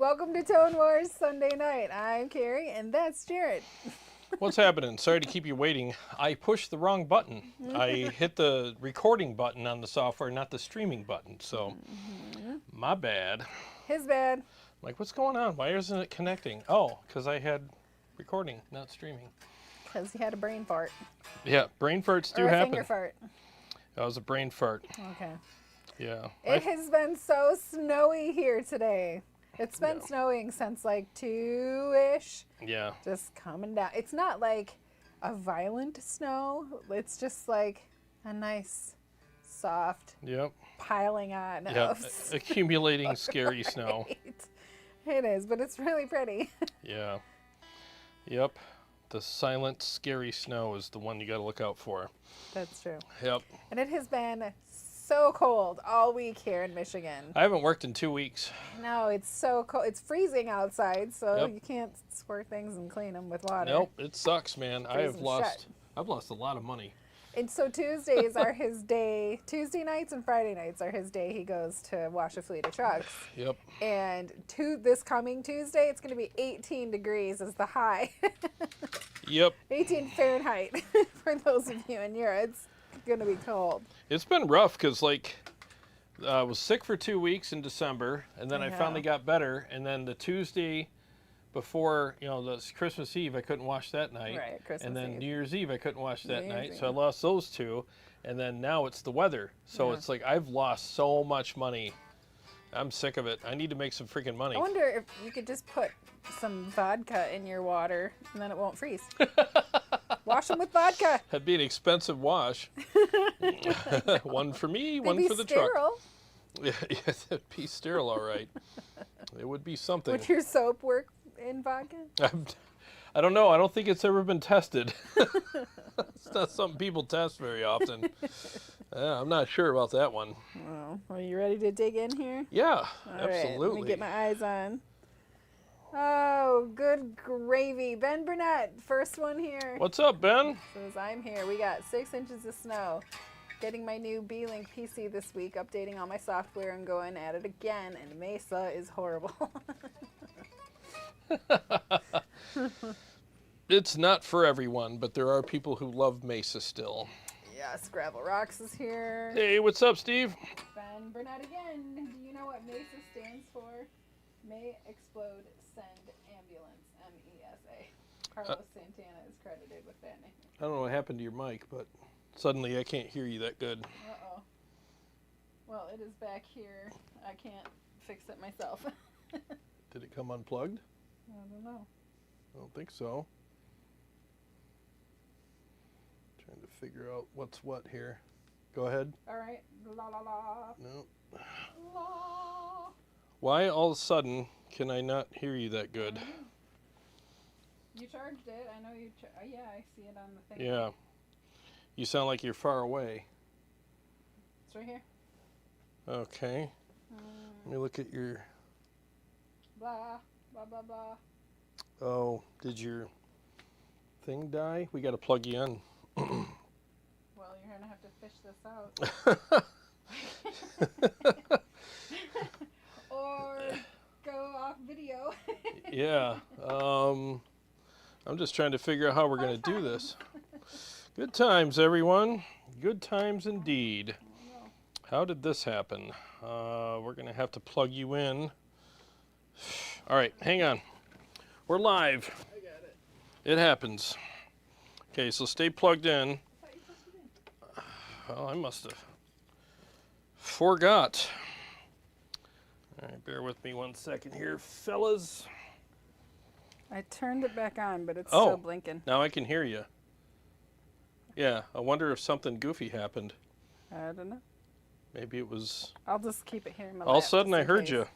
Welcome to Tone Wars Sunday night. I'm Carrie, and that's Jarrod. What's happening? Sorry to keep you waiting. I pushed the wrong button. I hit the recording button on the software, not the streaming button. So, my bad. His bad. Like, what's going on? Why isn't it connecting? Oh, because I had recording, not streaming. Because he had a brain fart. Yeah, brain farts do or a happen. Finger fart. That was a brain fart. Okay. Yeah. It has been so snowy here today. It's been snowing since like 2-ish. Yeah. Just coming down. It's not like a violent snow. It's just like a nice, soft, piling on. Accumulating scary snow. It is, but it's really pretty. Yeah. Yep. The silent, scary snow is the one you got to look out for. That's true. Yep. And it has been so cold all week here in Michigan. I haven't worked in 2 weeks. No, it's so cold. It's freezing outside, so you can't squirt things and clean them with water. Nope, it sucks, man. I've lost a lot of money. And so Tuesdays are his day. Tuesday nights and Friday nights are his day. He goes to wash a fleet of trucks. Yep. And this coming Tuesday, it's going to be 18 degrees as the high. Yep. 18 Fahrenheit for those of you in Europe. It's going to be cold. It's been rough because, like, I was sick for 2 weeks in December, and then I finally got better. And then the Tuesday before, the Christmas Eve, I couldn't wash that night. Right, Christmas And then Eve. New Year's Eve, I couldn't wash that night. So I lost those two. And then now it's the weather. So it's like I've lost so much money. I'm sick of it. I need to make some freaking money. I wonder if you could just put some vodka in your water and then it won't freeze. Wash them with vodka. That'd be an expensive wash. One for me, one for the sterile. truck. Yeah, it'd be sterile, all right. It would be something. Would your soap work in vodka? I don't know. I don't think it's ever been tested. It's not something people test very often. I'm not sure about that one. Oh, are you ready to dig in here? Yeah, all absolutely. Right, let me get my eyes on. Oh, good gravy. Ben Burnett, first one here. What's up, Ben? Says, I'm here. We got 6 inches of snow. Getting my new B-Link PC this week, updating all my software and going at it again, and Mesa is horrible. It's not for everyone, but there are people who love Mesa still. Yes, Gravel Rocks is here. Hey, what's up, Steve? Ben Burnett again. Do you know what Mesa stands for? May Explode Send Ambulance, MESA. Carlos Santana is credited with that name. I don't know what happened to your mic, but suddenly I can't hear you that good. Uh-oh. Well, it is back here. I can't fix it myself. Did it come unplugged? I don't know. I don't think so. Trying to figure out what's what here. Go ahead. All right. La la la. No. La. Why all of a sudden can I not hear you that good? You charged it. I know you. Yeah, I see it on the thing. Yeah. You sound like you're far away. It's right here. Okay. Let me look at your. Blah blah blah blah. Oh, did your thing die? We got to plug you in. Well, you're gonna have to fish this out. Or go off video. Yeah. I'm just trying to figure out how we're going to do this. Good times, everyone. Good times indeed. How did this happen? We're going to have to plug you in. All right, hang on. We're live. I got it. It happens. Okay, so stay plugged in. Well, I must have forgot. All right, bear with me 1 second here, fellas. I turned it back on, but it's still blinking. Now I can hear you. Yeah, I wonder if something goofy happened. I don't know. Maybe it was... I'll just keep it here in my All of a lap sudden just I in heard case. you.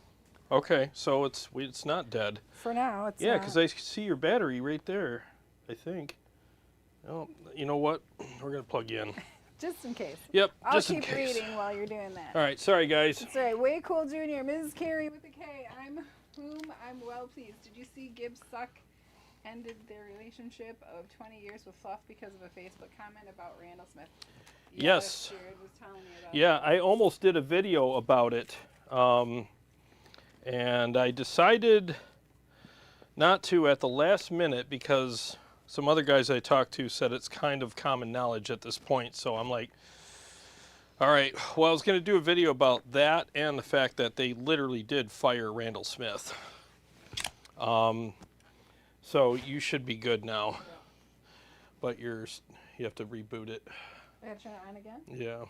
Okay, so it's not dead. For now, it's Yeah, not. because I see your battery right there, I think. Oh, you know what? We're going to plug you in. Just in case. Yep, I'll just in keep case. reading while you're doing that. All right, sorry guys. That's right. Way Cool Jr., Mrs. Carey with a K. I'm well pleased. Did you see Gibbs Suck ended their relationship of 20 years with Fluff because of a Facebook comment about Randall Smith? Yes. Jarrod was telling me about Yeah, I almost did a video about it. And I decided not to at the last minute because some other guys I talked to said it's kind of common knowledge at this point. So I'm like, all right, well, I was going to do a video about that and the fact that they literally did fire Randall Smith. So you should be good now. But you have to reboot it. I gotta turn it on again? Yeah.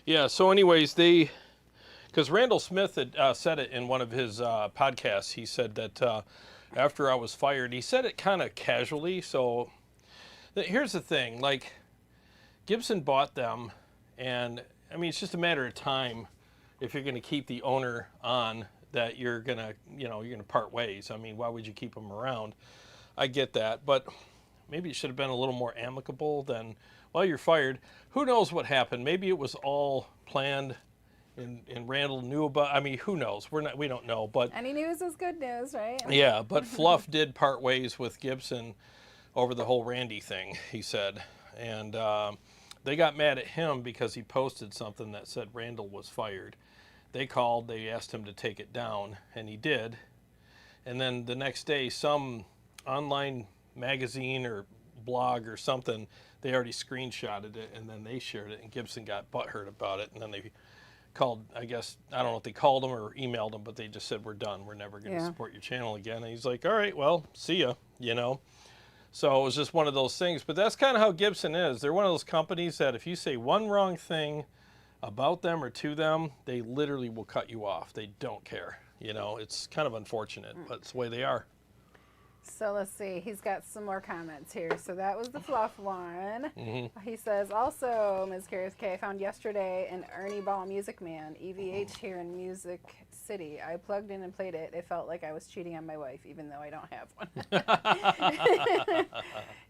Yeah, so anyways, because Randall Smith had said it in one of his podcasts. He said that after I was fired, he said it kind of casually. So here's the thing, like Gibson bought them, and I mean, it's just a matter of time if you're going to keep the owner on that you're going to, you're going to part ways. I mean, why would you keep them around? I get that, but maybe it should have been a little more amicable than, well, you're fired. Who knows what happened? Maybe it was all planned and Randall knew about, I mean, who knows? We don't know, but Any news is good news, right? yeah, but Fluff did part ways with Gibson over the whole Randy thing, he said. And they got mad at him because he posted something that said Randall was fired. They called, they asked him to take it down, and he did. And then the next day, some online magazine or blog or something, they already screenshotted it, and then they shared it, and Gibson got butthurt about it. And then they called, I guess, I don't know if they called him or emailed him, but they just said, we're done. We're never going to support your channel again. And he's like, all right, well, see ya, So it was just one of those things. But that's kind of how Gibson is. They're one of those companies that if you say one wrong thing about them or to them, they literally will cut you off. They don't care. It's kind of unfortunate, but it's the way they are. So let's see. He's got some more comments here. So that was the Fluff one. He says, also, Ms. Curious K, I found yesterday an Ernie Ball Music Man, EVH here in Music City. I plugged in and played it. It felt like I was cheating on my wife, even though I don't have one.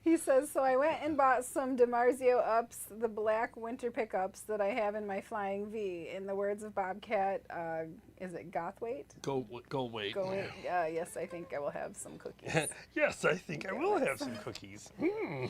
He says, so I went and bought some DiMarzio ups, the black winter pickups that I have in my Flying V. In the words of Bobcat, is it Gothwaite? Goldweight. Goldweight. Yes, I think I will have some cookies. Yes, I think I will have some cookies.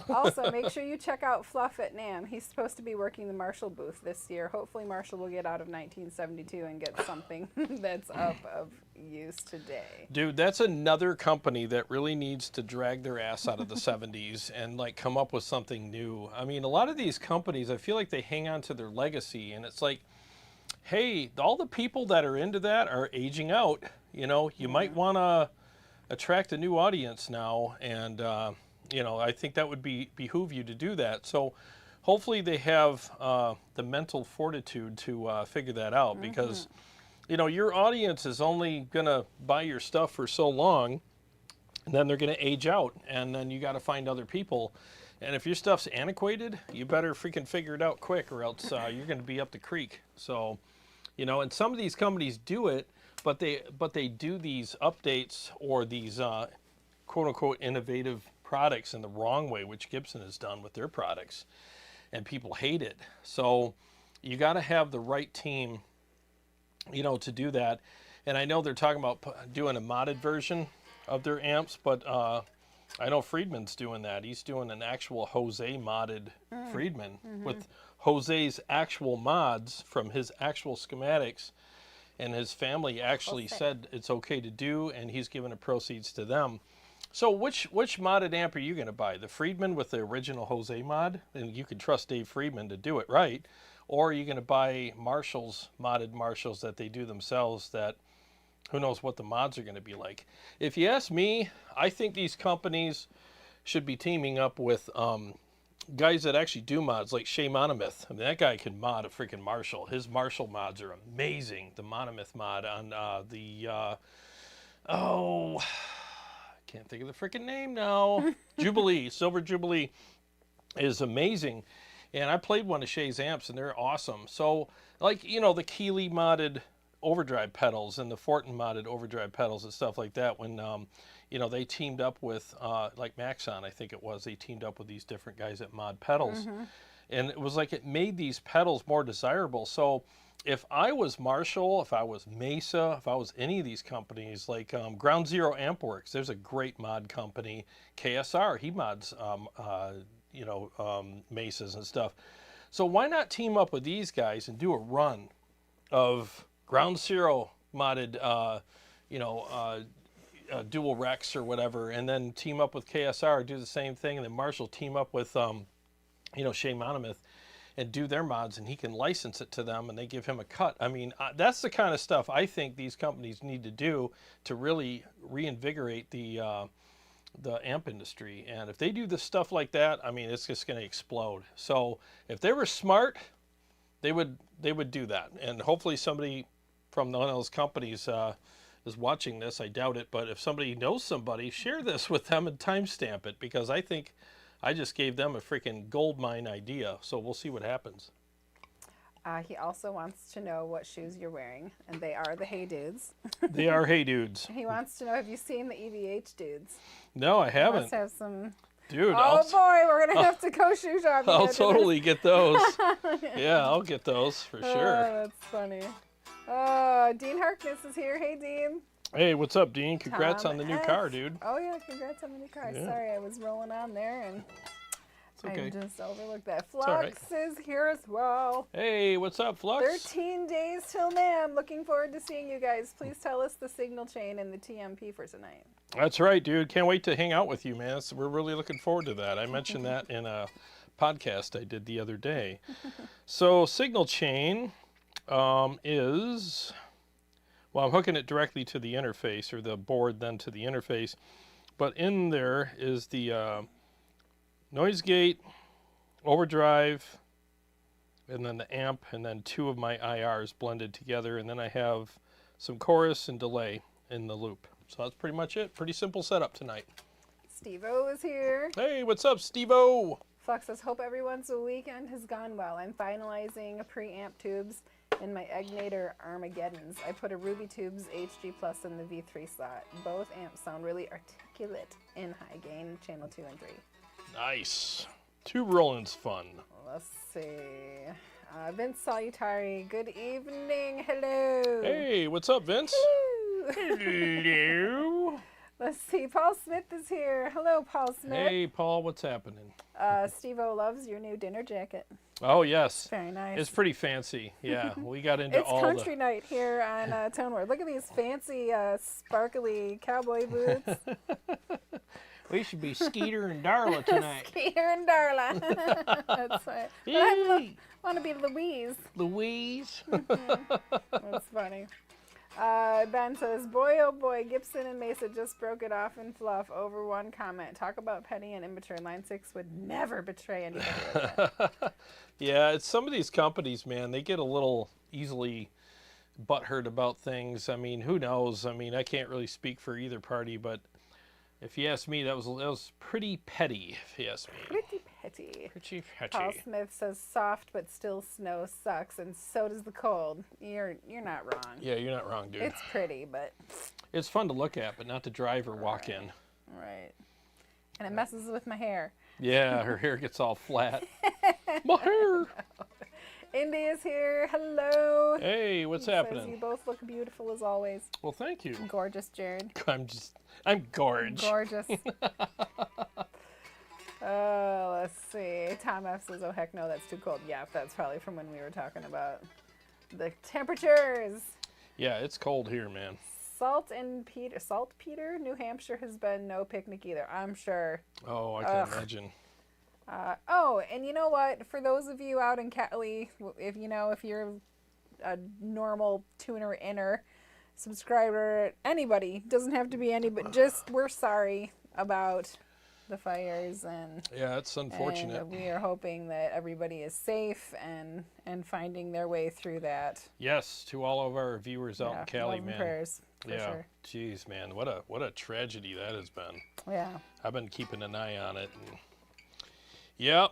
Also, make sure you check out Fluff at Namm. He's supposed to be working the Marshall booth this year. Hopefully Marshall will get out of 1972 and get something that's up of use today. Dude, that's another company that really needs to drag their ass out of the 70s and like come up with something new. I mean, a lot of these companies, I feel like they hang on to their legacy, and it's like, hey, all the people that are into that are aging out. You might want to attract a new audience now, and I think that would behoove you to do that. So hopefully they have the mental fortitude to figure that out, because your audience is only gonna buy your stuff for so long, and then they're gonna age out, and then you got to find other people. And if your stuff's antiquated, you better freaking figure it out quick, or else you're gonna be up the creek. So and some of these companies do it, but they do these updates or these quote unquote innovative products in the wrong way, which Gibson has done with their products, and people hate it. So you got to have the right team, to do that. And I know they're talking about doing a modded version of their amps, but I know Friedman's doing that. He's doing an actual Jose modded Friedman with Jose's actual mods from his actual schematics, and his family actually said it's okay to do, and he's giving the proceeds to them. So which modded amp are you going to buy? The Friedman with the original Jose mod, and you can trust Dave Friedman to do it right, or are you going to buy Marshalls, modded Marshalls that they do themselves, that who knows what the mods are going to be like. If you ask me, I think these companies should be teaming up with guys that actually do mods, like Shay Monomyth. I mean, that guy can mod a freaking Marshall. His Marshall mods are amazing. The Monomyth mod on I can't think of the freaking name now. Jubilee, Silver Jubilee is amazing. And I played one of Shay's amps, and they're awesome. So, like, the Keeley modded overdrive pedals and the Fortin modded overdrive pedals and stuff like that, when they teamed up with like Maxon, I think it was, they teamed up with these different guys at Mod Pedals, and it was like it made these pedals more desirable. So if I was Marshall, if I was Mesa, if I was any of these companies, like Ground Zero Ampworks, there's a great mod company. KSR, he mods Mesas and stuff. So why not team up with these guys and do a run of Ground Zero modded, dual Rex or whatever, and then team up with KSR, do the same thing, and then Marshall team up with, Shea Monomyth and do their mods, and he can license it to them, and they give him a cut. I mean, that's the kind of stuff I think these companies need to do to really reinvigorate the amp industry. And if they do this stuff like that, I mean, it's just going to explode. So if they were smart, they would do that. And hopefully somebody from one of those companies is watching this. I doubt it, but if somebody knows somebody, share this with them and timestamp it, because I think I just gave them a freaking gold mine idea. So we'll see what happens. He also wants to know what shoes you're wearing, and they are the Hey Dudes. They are Hey Dudes. He wants to know, have you seen the EVH Dudes? No, I haven't. Must have some. Dude, oh boy, we're gonna have to go shoe shopping. I'll totally get those. Yeah, I'll get those for sure. Oh, that's funny. Dean Harkness is here. Hey, Dean. Hey, what's up, Dean? Congrats Tom on the new F. car, dude. Oh yeah, congrats on the new car. Yeah. Sorry, I was rolling on there and It's okay. I just overlooked that. all right. Flux is here as well. Hey, what's up, Flux? 13 days till Namm. Looking forward to seeing you guys. Please tell us the signal chain and the TMP for tonight. That's right, dude. Can't wait to hang out with you, man. So we're really looking forward to that. I mentioned that in a podcast I did the other day. So signal chain is, well, I'm hooking it directly to the interface, or the board then to the interface. But in there is the noise gate, overdrive, and then the amp, and then two of my IRs blended together. And then I have some chorus and delay in the loop. So that's pretty much it. Pretty simple setup tonight. Steve-O is here. Hey, what's up, Steve-O? Flux says, hope everyone's weekend has gone well. I'm finalizing preamp tubes in my Egnator Armageddons. I put a Ruby Tubes HG Plus in the V3 slot. Both amps sound really articulate in high gain, channel 2 and 3. Nice. Two rolling's fun. Let's see. Vince Salutari, good evening. Hello. Hey, what's up, Vince? Hello. Hello. Let's see. Paul Smith is here. Hello, Paul Smith. Hey, Paul, what's happening? Steve-O loves your new dinner jacket. Oh, yes. Very nice. It's pretty fancy. Yeah, we got into It's all country night here on ToneWorld. Look at these fancy, sparkly cowboy boots. We should be Skeeter and Darla tonight. Skeeter and Darla. That's right. But I want to be Louise. Louise. That's funny. Ben says, boy, oh boy, Gibson and Mesa just broke it off in fluff over one comment. Talk about petty and immature. Line 6 would never betray anybody like that. Yeah, it's some of these companies, man, they get a little easily butthurt about things. I mean, who knows? I mean, I can't really speak for either party, but if you ask me, that was pretty petty, if you ask me. Pretty petty. Pretty petty. Paul Smith says, soft but still snow sucks, and so does the cold. You're not wrong. Yeah, you're not wrong, dude. It's pretty, but... It's fun to look at, but not to drive or walk in. Right. And it messes with my hair. Yeah, her hair gets all flat. My hair! Indy is here. Hello. Hey, what's He happening? says you both look beautiful as always. Well, thank you. Gorgeous, Jarrod. I'm gorge. Gorgeous. Let's see. Tom F says, oh, heck no, that's too cold. Yeah, that's probably from when we were talking about the temperatures. Yeah, it's cold here, man. Saltpeter, New Hampshire has been no picnic either, I'm sure. Oh, I can imagine. And you know what? For those of you out in Cali, if you're a normal tuner inner subscriber, anybody, doesn't have to be anybody, just we're sorry about the fires, and yeah, it's unfortunate. And we are hoping that everybody is safe and finding their way through that. Yes, to all of our viewers out in Cali, love man. And prayers, for sure. Jeez, man, what a tragedy that has been. Yeah. I've been keeping an eye on it. And yep,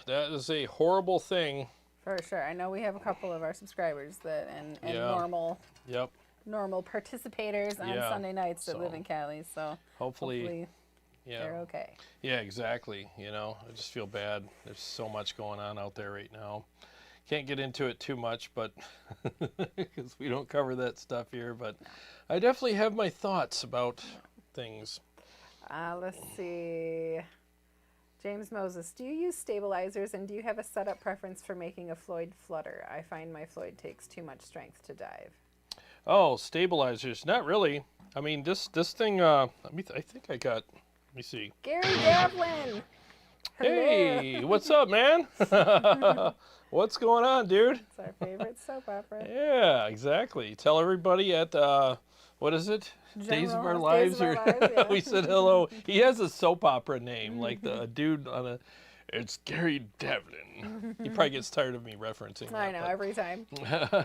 that is a horrible thing. For sure. I know we have a couple of our subscribers that and normal participators on Sunday nights that live in Cali, so hopefully they're okay. Yeah, exactly. I just feel bad. There's so much going on out there right now. Can't get into it too much, but because we don't cover that stuff here, but I definitely have my thoughts about things. Let's see. James Moses, do you use stabilizers, and do you have a setup preference for making a Floyd flutter? I find my Floyd takes too much strength to dive. Oh, stabilizers. Not really. I mean, this thing, I think I got, let me see. Gary Devlin. Hey, what's up, man? What's going on, dude? It's our favorite soap opera. Yeah, exactly. Tell everybody at, what is it? Days of Our Days Lives? of Our Lives, yeah. We said hello. He has a soap opera name, like the dude on a, it's Gary Devlin. He probably gets tired of me referencing that. I know, every time.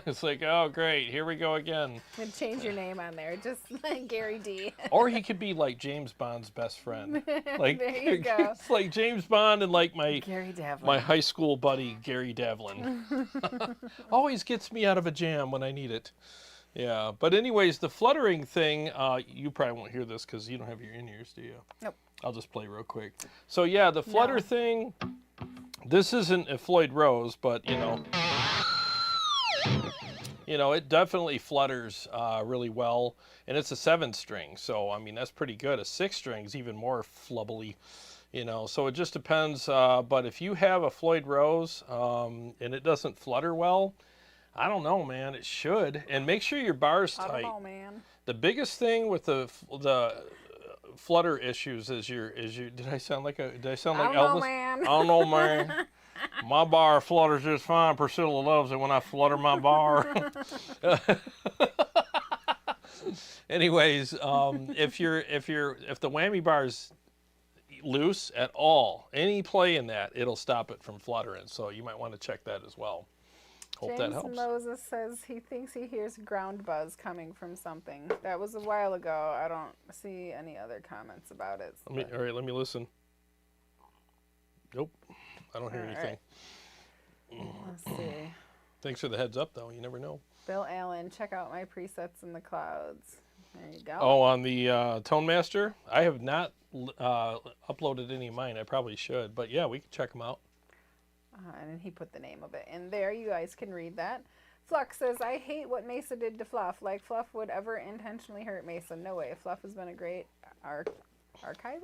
It's like, oh, great, here we go again. And change your name on there, just like Gary D. Or he could be like James Bond's best friend. Like, there you go. It's like James Bond and like Gary Devlin. my high school buddy, Gary Devlin. Always gets me out of a jam when I need it. Yeah, but anyways, the fluttering thing, you probably won't hear this because you don't have your in-ears, do you? Nope. I'll just play real quick. So yeah, the flutter thing, this isn't a Floyd Rose, but you know, it definitely flutters really well, and it's a 7-string, so I mean that's pretty good. A 6-string is even more flubbly, you know. So it just depends. But if you have a Floyd Rose and it doesn't flutter well, I don't know, man. It should, and make sure your bar's tight. I don't know, man. The biggest thing with the flutter issues is your. Did I sound like Elvis? I don't know, man. I don't know, man. My bar flutters just fine. Priscilla loves it when I flutter my bar. Anyways, if the whammy bar's loose at all, any play in that, it'll stop it from fluttering. So you might want to check that as well. Hope that helps. James Moses says he thinks he hears ground buzz coming from something. That was a while ago. I don't see any other comments about it. All right, let me listen. Nope, I don't hear anything. Right. Let's see. Thanks for the heads up, though. You never know. Bill Allen, check out my presets in the clouds. There you go. Oh, on the Tone Master? I have not uploaded any of mine. I probably should. But yeah, we can check them out. And then he put the name of it in there. You guys can read that. Flux says, I hate what Mesa did to Fluff. Like Fluff would ever intentionally hurt Mesa. No way. Fluff has been a great archiver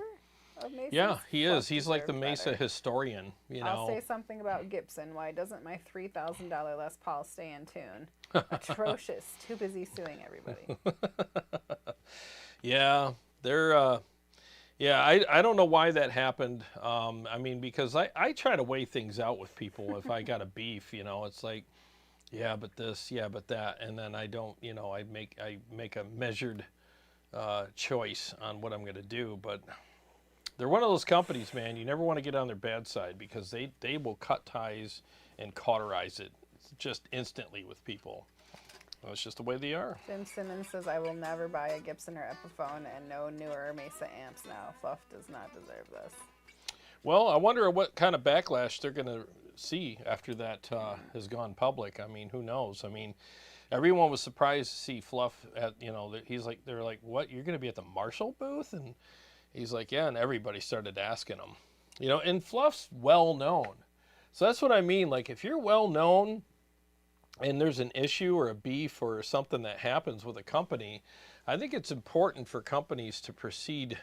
of Mesa. Yeah, he is. He's like the Mesa historian, you know. I'll say something about Gibson. Why doesn't my $3,000 Les Paul stay in tune? Atrocious. Too busy suing everybody. Yeah, they're... Yeah, I don't know why that happened. I mean, because I try to weigh things out with people. If I got a beef, you know, it's like, yeah, but this, yeah, but that, and then I don't, you know, I make a measured choice on what I'm going to do. But they're one of those companies, man. You never want to get on their bad side because they will cut ties and cauterize it just instantly with people. Well, it's just the way they are. Jim Simmons says, I will never buy a Gibson or Epiphone and no newer Mesa amps now. Fluff does not deserve this. Well, I wonder what kind of backlash they're going to see after that has gone public. I mean, who knows? I mean, everyone was surprised to see Fluff at, you know, they're like, what, you're going to be at the Marshall booth? And he's like, yeah, and everybody started asking him. You know, and Fluff's well known. So that's what I mean. Like, if you're well known, and there's an issue or a beef or something that happens with a company, I think it's important for companies to proceed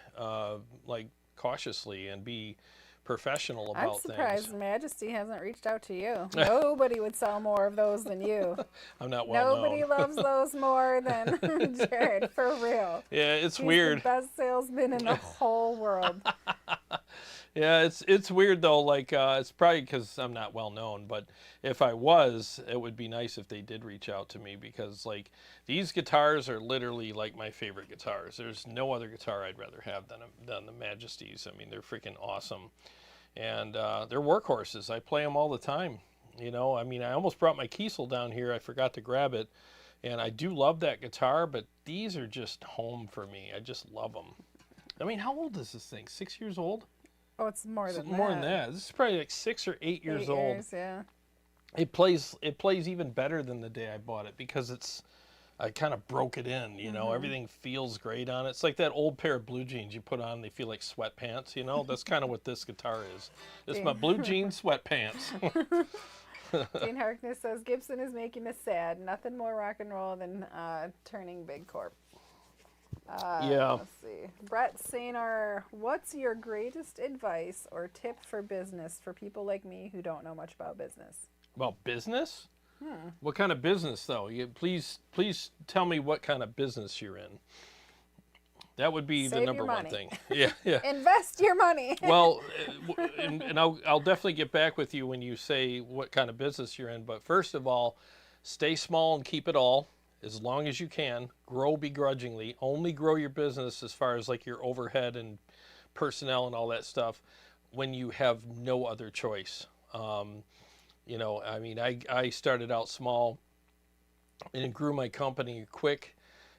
like cautiously and be professional about things. I'm surprised Majesty hasn't reached out to you. Nobody would sell more of those than you. I'm not well Nobody loves those more than Jarrod, for real. Yeah, it's He's weird. The best salesman in the whole world. Yeah, it's weird though. Like it's probably because I'm not well known, but if I was, it would be nice if they did reach out to me because like these guitars are literally like my favorite guitars. There's no other guitar I'd rather have than the Majesties. I mean, they're freaking awesome, and they're workhorses. I play them all the time. You know, I mean, I almost brought my Kiesel down here. I forgot to grab it, and I do love that guitar, but these are just home for me. I just love them. I mean, how old is this thing? 6 years old? Oh, it's more than that. More than that. This is probably like 6 or 8 years old. 8 years, yeah. It plays even better than the day I bought it because I kind of broke it in, you know. Everything feels great on it. It's like that old pair of blue jeans you put on, they feel like sweatpants, you know. That's kind of what this guitar is. It's my blue jean sweatpants. Gene Harkness says, Gibson is making us sad. Nothing more rock and roll than turning Big Corp. Yeah. Let's see. Brett Sainer, what's your greatest advice or tip for business for people like me who don't know much about business? About business? What kind of business, though? Please tell me what kind of business you're in. That would be the number one thing. Yeah, yeah. Invest your money. Well, and I'll definitely get back with you when you say what kind of business you're in. But first of all, stay small and keep it all as long as you can. Grow begrudgingly. Only grow your business as far as like your overhead and personnel and all that stuff when you have no other choice. You know, I mean, I started out small and grew my company quick.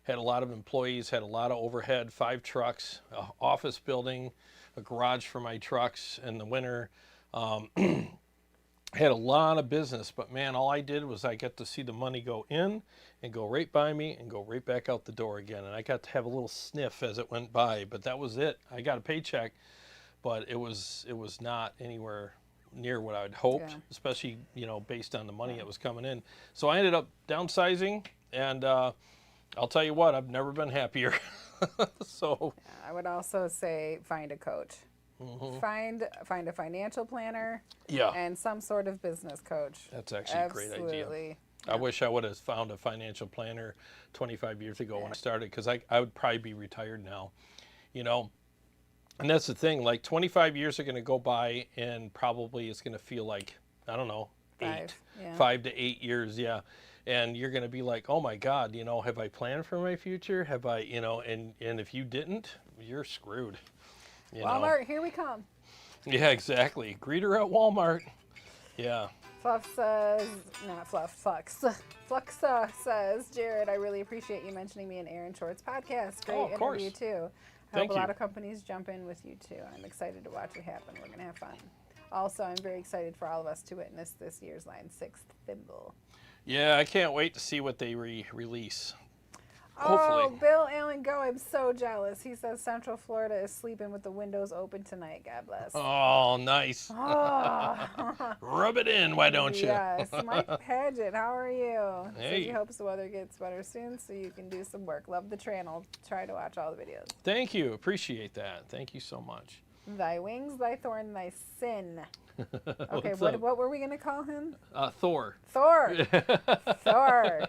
Had a lot of employees, had a lot of overhead, 5 trucks, an office building, a garage for my trucks in the winter. Had a lot of business, but man, all I did was I got to see the money go in and go right by me and go right back out the door again. And I got to have a little sniff as it went by, but that was it. I got a paycheck, but it was not anywhere near what I'd hoped, especially, you know, based on the money that was coming in. So I ended up downsizing, and I'll tell you what, I've never been happier. So I would also say find a coach. Find a financial planner. Yeah. And some sort of business coach. That's actually a great idea. I wish I would have found a financial planner 25 years ago when I started, because I would probably be retired now, you know. And that's the thing, like 25 years are going to go by and probably it's going to feel like, I don't know, 5 to 8 years, yeah. And you're going to be like, oh my God, you know, have I planned for my future? Have I, you know, and if you didn't, you're screwed. You Walmart, know? here we come. Yeah, exactly. Greet her at Walmart. Yeah. Fluff says, not Fluff, Flux. Flux says, Jarrod, I really appreciate you mentioning me in Aaron Short's podcast. Great interview too. I hope a lot of companies jump in with you too. I'm excited to watch it happen. We're going to have fun. Also, I'm very excited for all of us to witness this year's Line 6 thimble. Yeah, I can't wait to see what they release. Hopefully. Hopefully. Oh, Bill Allen Go, I'm so jealous. He says Central Florida is sleeping with the windows open tonight. God bless. Oh, nice. Oh. Rub it in, why don't you? Yes. Mike Paget, how are you? Hey. Says he hopes the weather gets better soon so you can do some work. Love the channel. Try to watch all the videos. Thank you. Appreciate that. Thank you so much. Thy wings, thy thorn, thy sin. Okay, what were we going to call him? Thor. Thor. Thor.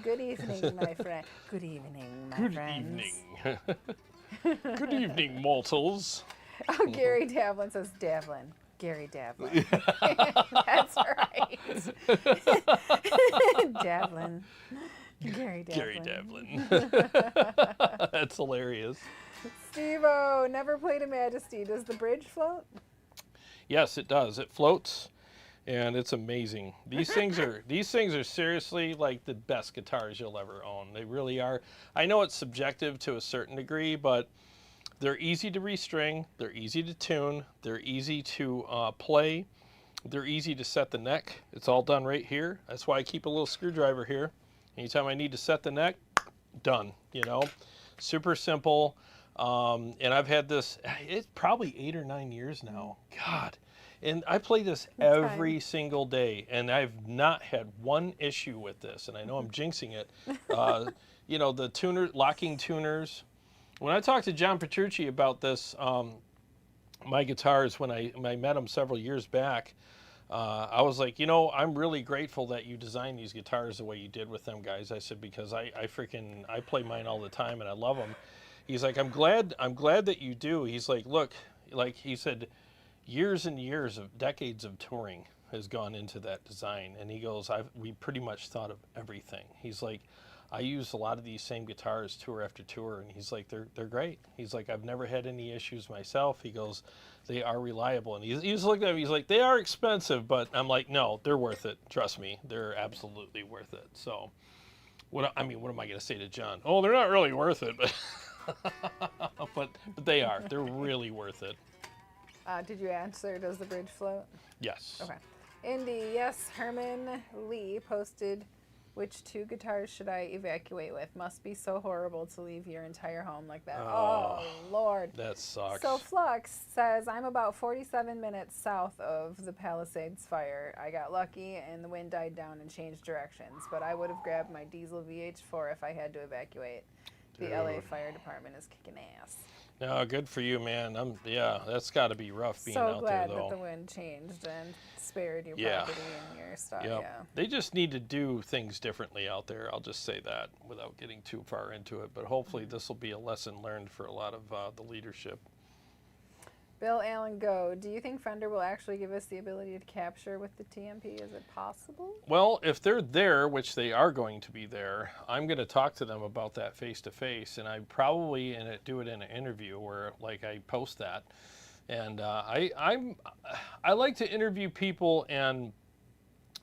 Good evening, my friend. Good evening, my friends. Good evening. Good evening, mortals. Oh, Gary Davlin says Davlin. Gary Davlin. That's right. Davlin. Gary Davlin. Gary Davlin. That's hilarious. Steve-O, never played a Majesty. Does the bridge float? Yes, it does. It floats, and it's amazing. These things are seriously like the best guitars you'll ever own. They really are. I know it's subjective to a certain degree, but they're easy to restring. They're easy to tune. They're easy to play. They're easy to set the neck. It's all done right here. That's why I keep a little screwdriver here. Anytime I need to set the neck, done. You know, super simple. And I've had this, it's probably 8 or 9 years now. God. And I play this every single day, and I've not had one issue with this. And I know I'm jinxing it. You know, the locking tuners. When I talked to John Petrucci about this, my guitars, when I met him several years back, I was like, you know, I'm really grateful that you designed these guitars the way you did with them, guys. I said, because I play mine all the time, and I love them. He's like, I'm glad that you do. He's like, look, like he said, years and years of decades of touring has gone into that design. And he goes, we pretty much thought of everything. He's like, I use a lot of these same guitars tour after tour, and he's like, they're great. He's like, I've never had any issues myself. He goes, they are reliable. And he's looking at me, he's like, they are expensive, but I'm like, no, they're worth it. Trust me, they're absolutely worth it. So, what am I going to say to John? Oh, they're not really worth it, but. but they are. They're really worth it. Did you answer, does the bridge float? Yes. Okay. Indy, yes. Herman Lee posted, which 2 guitars should I evacuate with? Must be so horrible to leave your entire home like that. Oh Lord. That sucks. So Flux says, I'm about 47 minutes south of the Palisades fire. I got lucky and the wind died down and changed directions, but I would have grabbed my diesel VH4 if I had to evacuate. The LA Fire Department is kicking ass. No, good for you, man. Yeah, that's got to be rough being out there, though. So glad that the wind changed and spared your property and your stuff. Yep. Yeah. They just need to do things differently out there. I'll just say that without getting too far into it. But hopefully this will be a lesson learned for a lot of the leadership. Bill Allen Go, do you think Fender will actually give us the ability to capture with the TMP? Is it possible? Well, if they're there, which they are going to be there, I'm going to talk to them about that face-to-face, and I probably do it in an interview where, like, I post that. And I like to interview people, and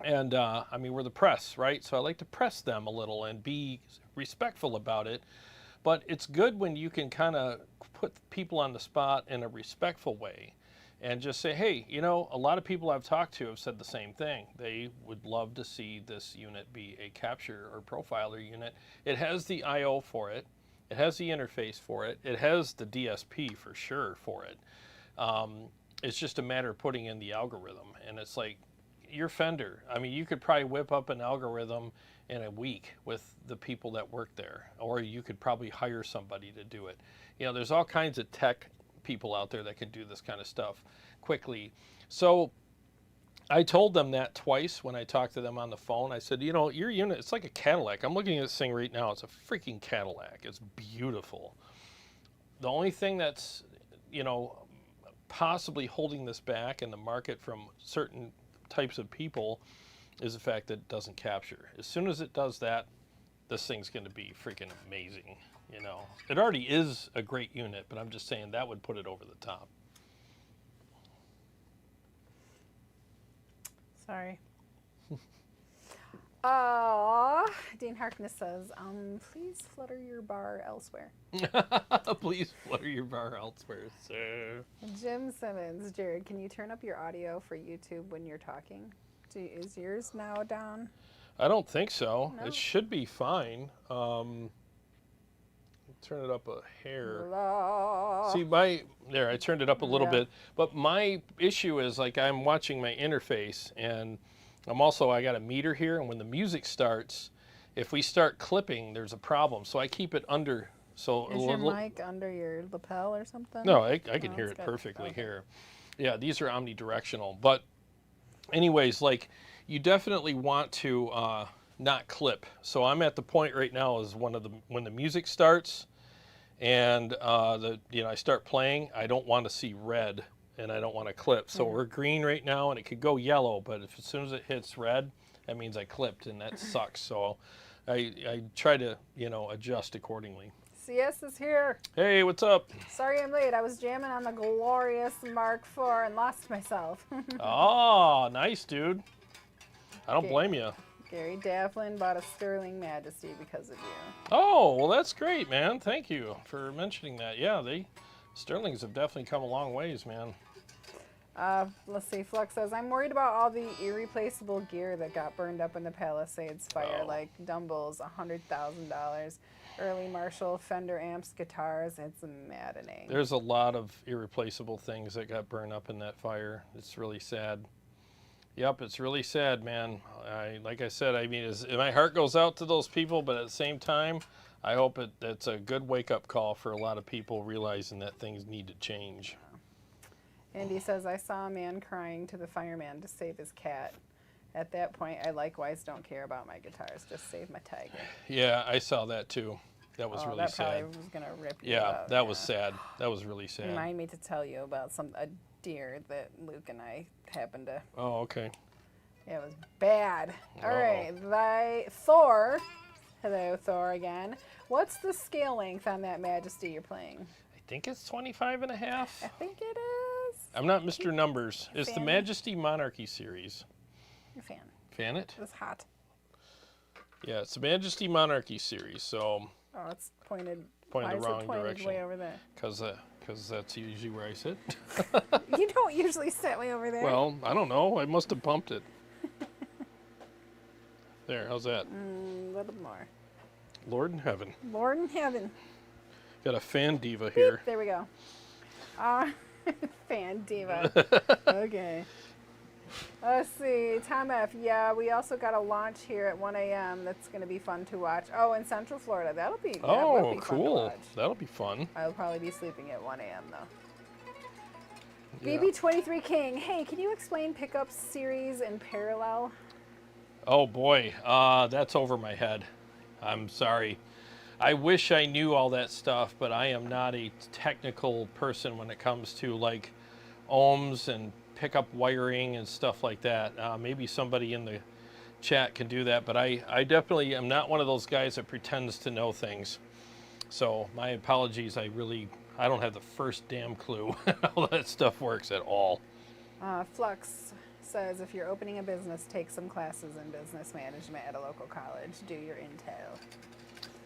I mean, we're the press, right? So I like to press them a little and be respectful about it. But it's good when you can kind of put people on the spot in a respectful way and just say, hey, you know, a lot of people I've talked to have said the same thing. They would love to see this unit be a capture or profiler unit. It has the I/O for it. It has the interface for it. It has the DSP for sure for it. It's just a matter of putting in the algorithm. And it's like, your Fender, I mean, you could probably whip up an algorithm in a week with the people that work there, or you could probably hire somebody to do it. You know, there's all kinds of tech people out there that can do this kind of stuff quickly. So I told them that twice when I talked to them on the phone. I said, you know, your unit, it's like a Cadillac. I'm looking at this thing right now. It's a freaking Cadillac. It's beautiful. The only thing that's, you know, possibly holding this back in the market from certain types of people is the fact that it doesn't capture. As soon as it does that, this thing's going to be freaking amazing. You know, it already is a great unit, but I'm just saying that would put it over the top. Sorry. Oh, Dean Harkness says, please flutter your bar elsewhere. Please flutter your bar elsewhere, sir. Jim Simmons, Jared, can you turn up your audio for YouTube when you're talking? Is yours now down? I don't think so. No. It should be fine. Turn it up a hair. Blah. See, there, I turned it up a little bit. But my issue is, like, I'm watching my interface, and I got a meter here, and when the music starts, if we start clipping, there's a problem. So I keep it under. So is your mic under your lapel or something? No, I can hear it perfectly here. Yeah, these are omnidirectional. But anyways, like, you definitely want to not clip. So I'm at the point right now is when the music starts and I start playing, I don't want to see red and I don't want to clip. So we're green right now and it could go yellow, but as soon as it hits red, that means I clipped and that sucks. So I try to, adjust accordingly. CS is here. Hey, what's up? Sorry I'm late. I was jamming on the glorious Mark IV and lost myself. Oh, nice, dude. I don't blame you. Gary Dafflin bought a Sterling Majesty because of you. Oh, well, that's great, man. Thank you for mentioning that. Yeah, Sterlings have definitely come a long ways, man. Let's see. Flux says, I'm worried about all the irreplaceable gear that got burned up in the Palisades fire, like Dumbles, $100,000. Early Marshall, Fender amps, guitars. It's maddening. There's a lot of irreplaceable things that got burned up in that fire. It's really sad. Yep, it's really sad, man. Like I said, I mean, my heart goes out to those people, but at the same time, I hope it's a good wake-up call for a lot of people realizing that things need to change. Andy says, I saw a man crying to the fireman to save his cat. At that point, I likewise don't care about my guitars. Just save my tiger. Yeah, I saw that too. That was really sad. That probably was going to rip you out. out. That was sad. That was really sad. Remind me to tell you about a deer that Luke and I happened to... Oh, okay. Yeah, it was bad. All right, Thor. Hello, Thor again. What's the scale length on that Majesty you're playing? I think it's 25 and a half. I think it is. I'm not Mr. Numbers. It's the Majesty Monarchy series. You're a fan. Fan it? It was hot. Yeah, it's the Majesty Monarchy series, so... Oh, it's pointed the wrong direction. Way over there. Because that's usually where I sit. You don't usually sit way over there. Well, I don't know. I must have bumped it. There, how's that? A little more. Lord in heaven. Lord in heaven. Got a fan diva here. Beep, there we go. Fan diva. Okay. Let's see, Tom F. Yeah, we also got a launch here at 1 a.m. That's going to be fun to watch. Oh, in Central Florida. That'll be, that would be fun to cool. watch. That'll be fun. I'll probably be sleeping at 1 a.m. though. Yeah. BB23 King, hey, can you explain pickup series in parallel? Oh boy, that's over my head. I'm sorry. I wish I knew all that stuff, but I am not a technical person when it comes to like ohms and pickup wiring and stuff like that. Maybe somebody in the chat can do that, but I definitely am not one of those guys that pretends to know things. So my apologies. I don't have the first damn clue how that stuff works at all. Flux says if you're opening a business, take some classes in business management at a local college. Do your intel.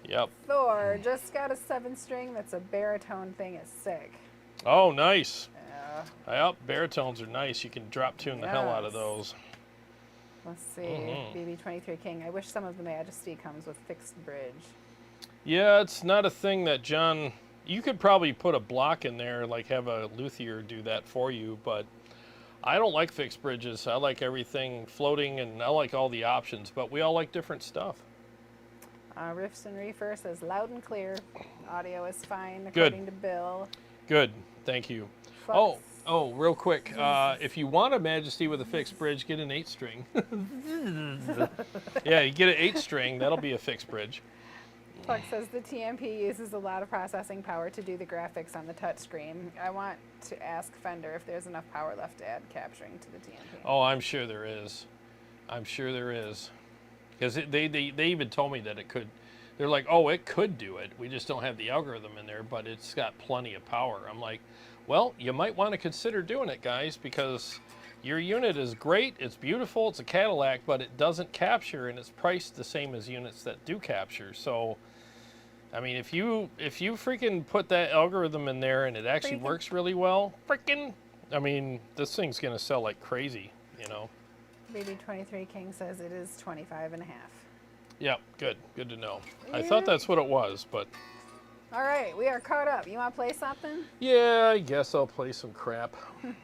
Yep. Thor just got a 7-string that's a baritone thing. Is sick. Oh, nice. Yeah. Yep, baritones are nice. You can drop tune the hell out of those. Let's see. BB23 King. I wish some of the Majesty comes with fixed bridge. Yeah, it's not a thing that John... You could probably put a block in there, like have a luthier do that for you, but I don't like fixed bridges. I like everything floating, and I like all the options, but we all like different stuff. Riffs and Reefer says loud and clear. Audio is fine, according to Bill. Good, thank you. Flux. Oh, real quick. If you want a Majesty with a fixed bridge, get an 8-string. Yeah, you get an 8-string, that'll be a fixed bridge. Flux says the TMP uses a lot of processing power to do the graphics on the touchscreen. I want to ask Fender if there's enough power left to add capturing to the TMP. Oh, I'm sure there is. I'm sure there is. Because they even told me that it could. They're like, oh, it could do it. We just don't have the algorithm in there, but it's got plenty of power. I'm like, well, you might want to consider doing it, guys, because your unit is great. It's beautiful. It's a Cadillac, but it doesn't capture, and it's priced the same as units that do capture. So, I mean, if you freaking put that algorithm in there and it actually works really well, I mean, this thing's going to sell like crazy, you know. BB23 King says it is 25.5. Yeah, good to know. I thought that's what it was, but... All right, we are caught up. You want to play something? Yeah, I guess I'll play some crap.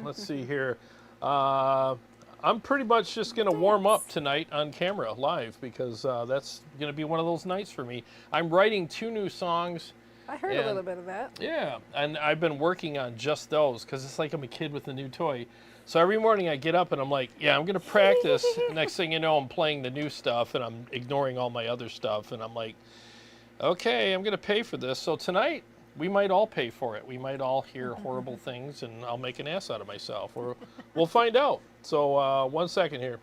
Let's see here. I'm pretty much just going to warm up tonight on camera live because that's going to be one of those nights for me. I'm writing 2 new songs. I heard a little bit of that. Yeah, and I've been working on just those because it's like I'm a kid with a new toy. So every morning I get up and I'm like, yeah, I'm going to practice. Next thing you know, I'm playing the new stuff and I'm ignoring all my other stuff. And I'm like, okay, I'm going to pay for this. So tonight, we might all pay for it. We might all hear horrible things and I'll make an ass out of myself. Or we'll find out. So 1 second here.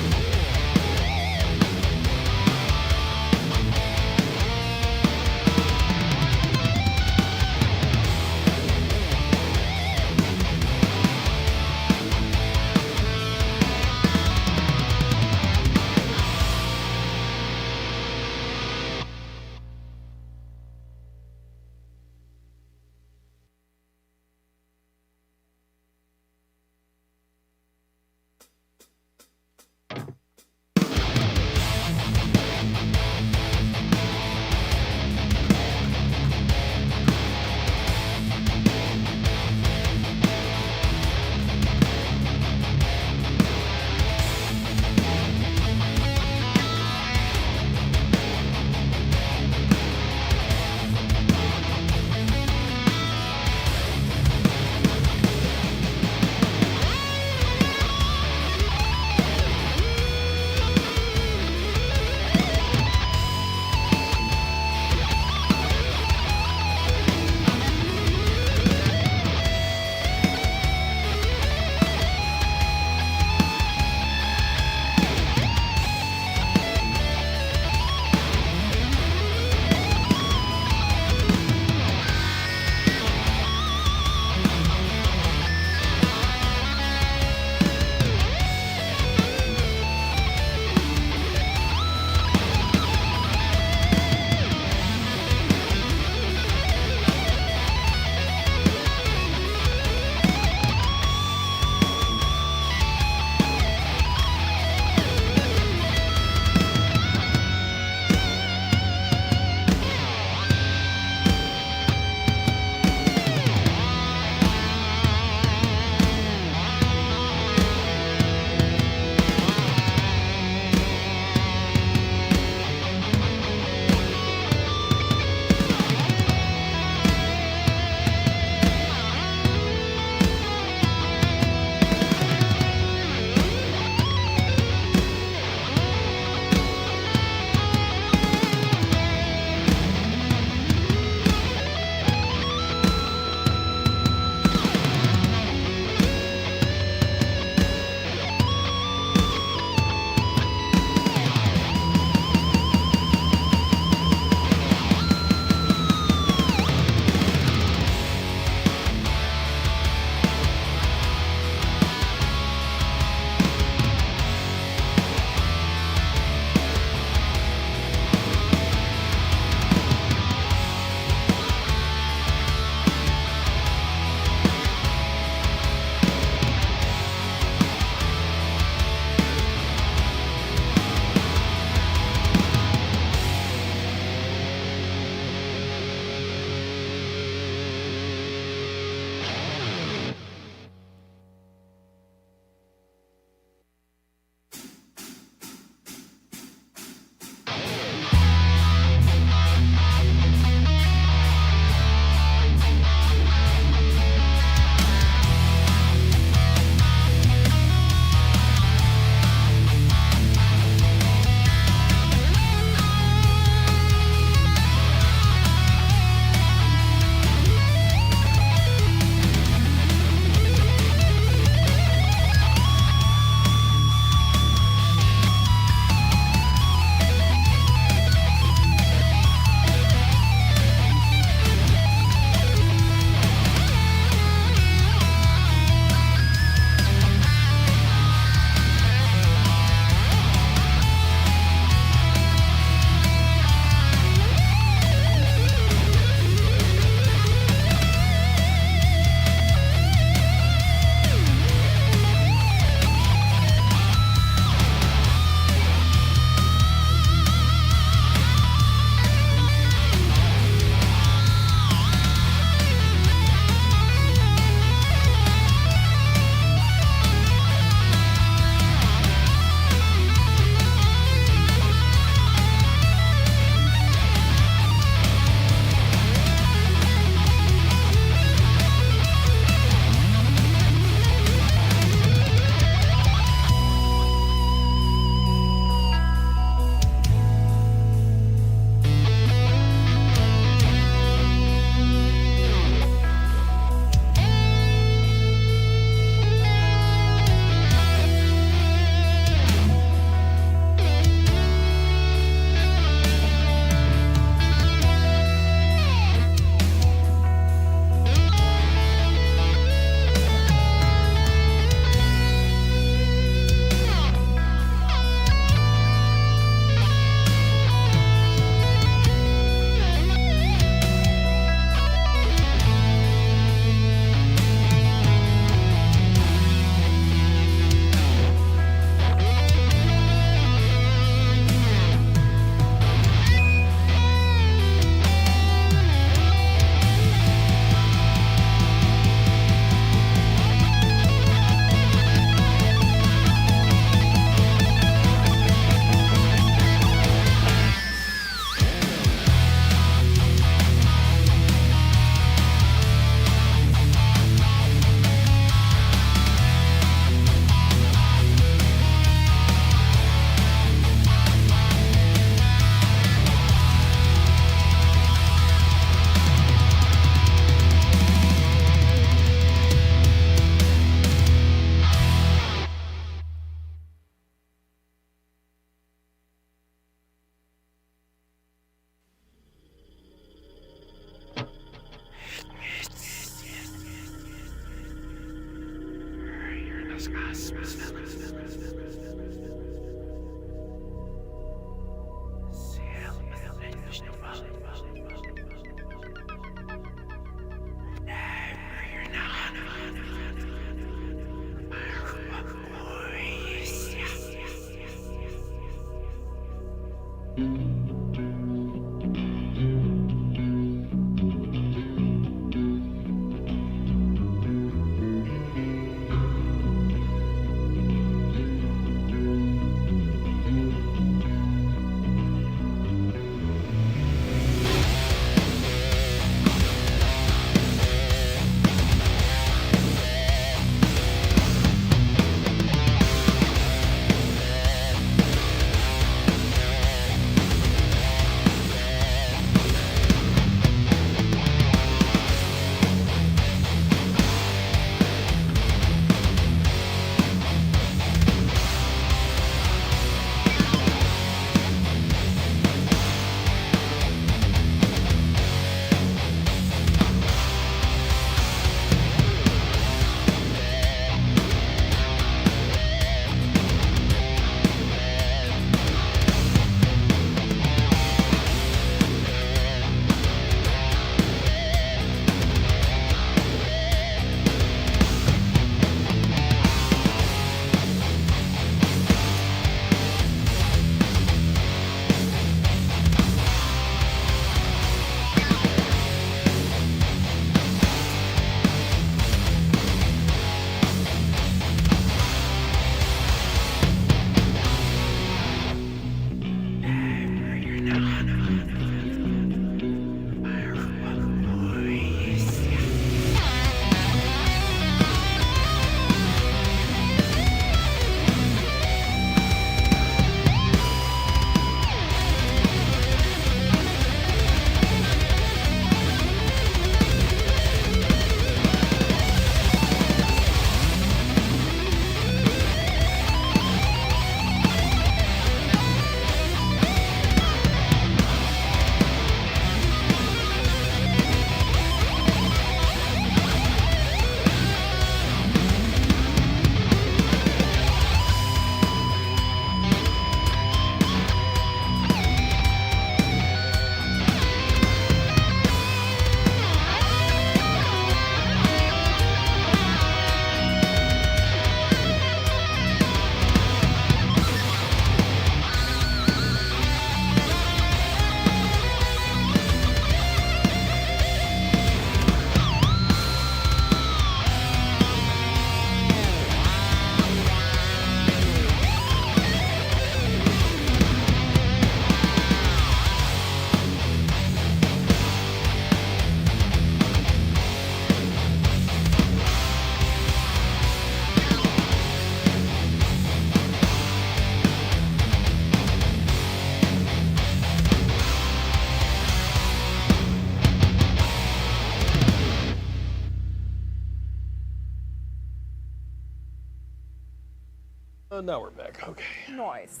Now we're back. Okay. Nice.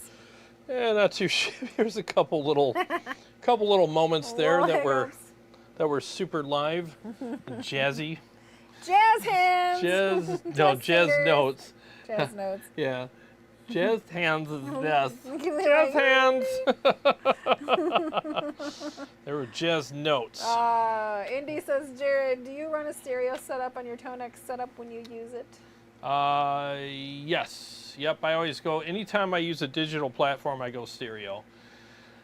Yeah, not too shabby. Here's a couple little moments there that were super live, jazzy. Jazz hands. Jazz fingers. notes. Jazz notes. Yeah. Jazz hands is best. Jazz hands. There were jazz notes. Indy says, Jarrod, do you run a stereo setup on your ToneX setup when you use it? Yes. Yep, I always go, anytime I use a digital platform, I go stereo.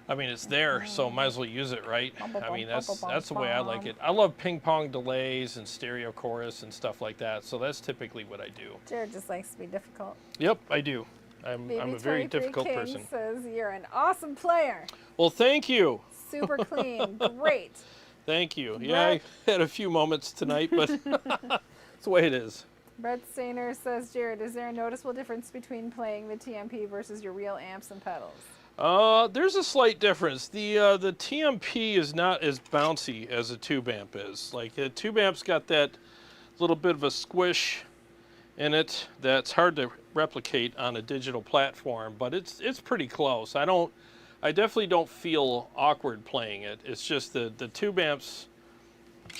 I mean, it's there, so might as well use it, right? I mean, that's the way I like it. I love ping pong delays and stereo chorus and stuff like that, so that's typically what I do. Jarrod just likes to be difficult. Yep, I do. I'm a very difficult King person. Says you're an awesome player. Well, thank you. Super clean, great. Thank you. Yeah, I had a few moments tonight, but it's the way it is. Brett Stainer says, Jarrod, is there a noticeable difference between playing the TMP versus your real amps and pedals? There's a slight difference. The TMP is not as bouncy as a tube amp is. Like a tube amp's got that little bit of a squish in it that's hard to replicate on a digital platform, but it's pretty close. I definitely don't feel awkward playing it. It's just the tube amps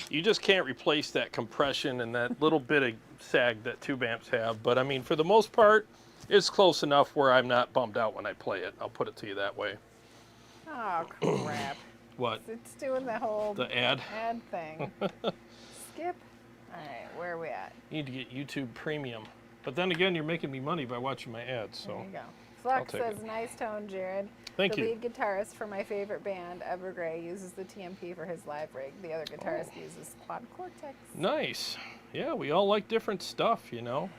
you just can't replace that compression and that little bit of sag that tube amps have. But I mean, for the most part, it's close enough where I'm not bummed out when I play it. I'll put it to you that way. Oh, crap. What? It's doing the whole The ad thing. Skip. All right, where are we at? You need to get YouTube Premium. But then again, you're making me money by watching my ads. So There you go. Flux says, nice tone, Jarrod. Thank the you. lead guitarist for my favorite band, Evergrey, uses the TMP for his live rig. The other guitarist uses quad Cortex. Nice. Yeah, we all like different stuff, you know.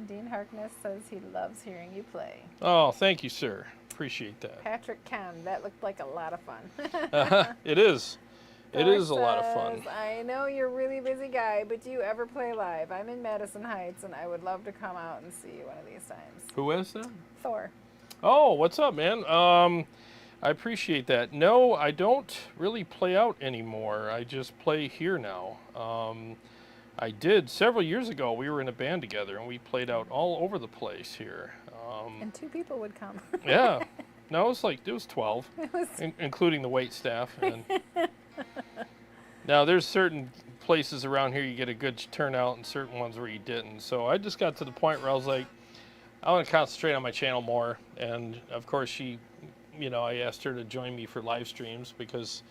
Dean Harkness says he loves hearing you play. Oh, thank you, sir. Appreciate that. Patrick Kem, that looked like a lot of fun. It is. It Thor is a lot of says, fun. I know you're a really busy guy, but do you ever play live? I'm in Madison Heights, and I would love to come out and see you one of these times. Who is that? Thor. Oh, what's up, man? I appreciate that. No, I don't really play out anymore. I just play here now. I did several years ago. We were in a band together, and we played out all over the place here. And 2 people would come. Yeah. No, it was 12, including the wait staff. And now, there's certain places around here you get a good turnout and certain ones where you didn't. So I just got to the point where I was like, I want to concentrate on my channel more. And, of course, she, you know, I asked her to join me for live streams because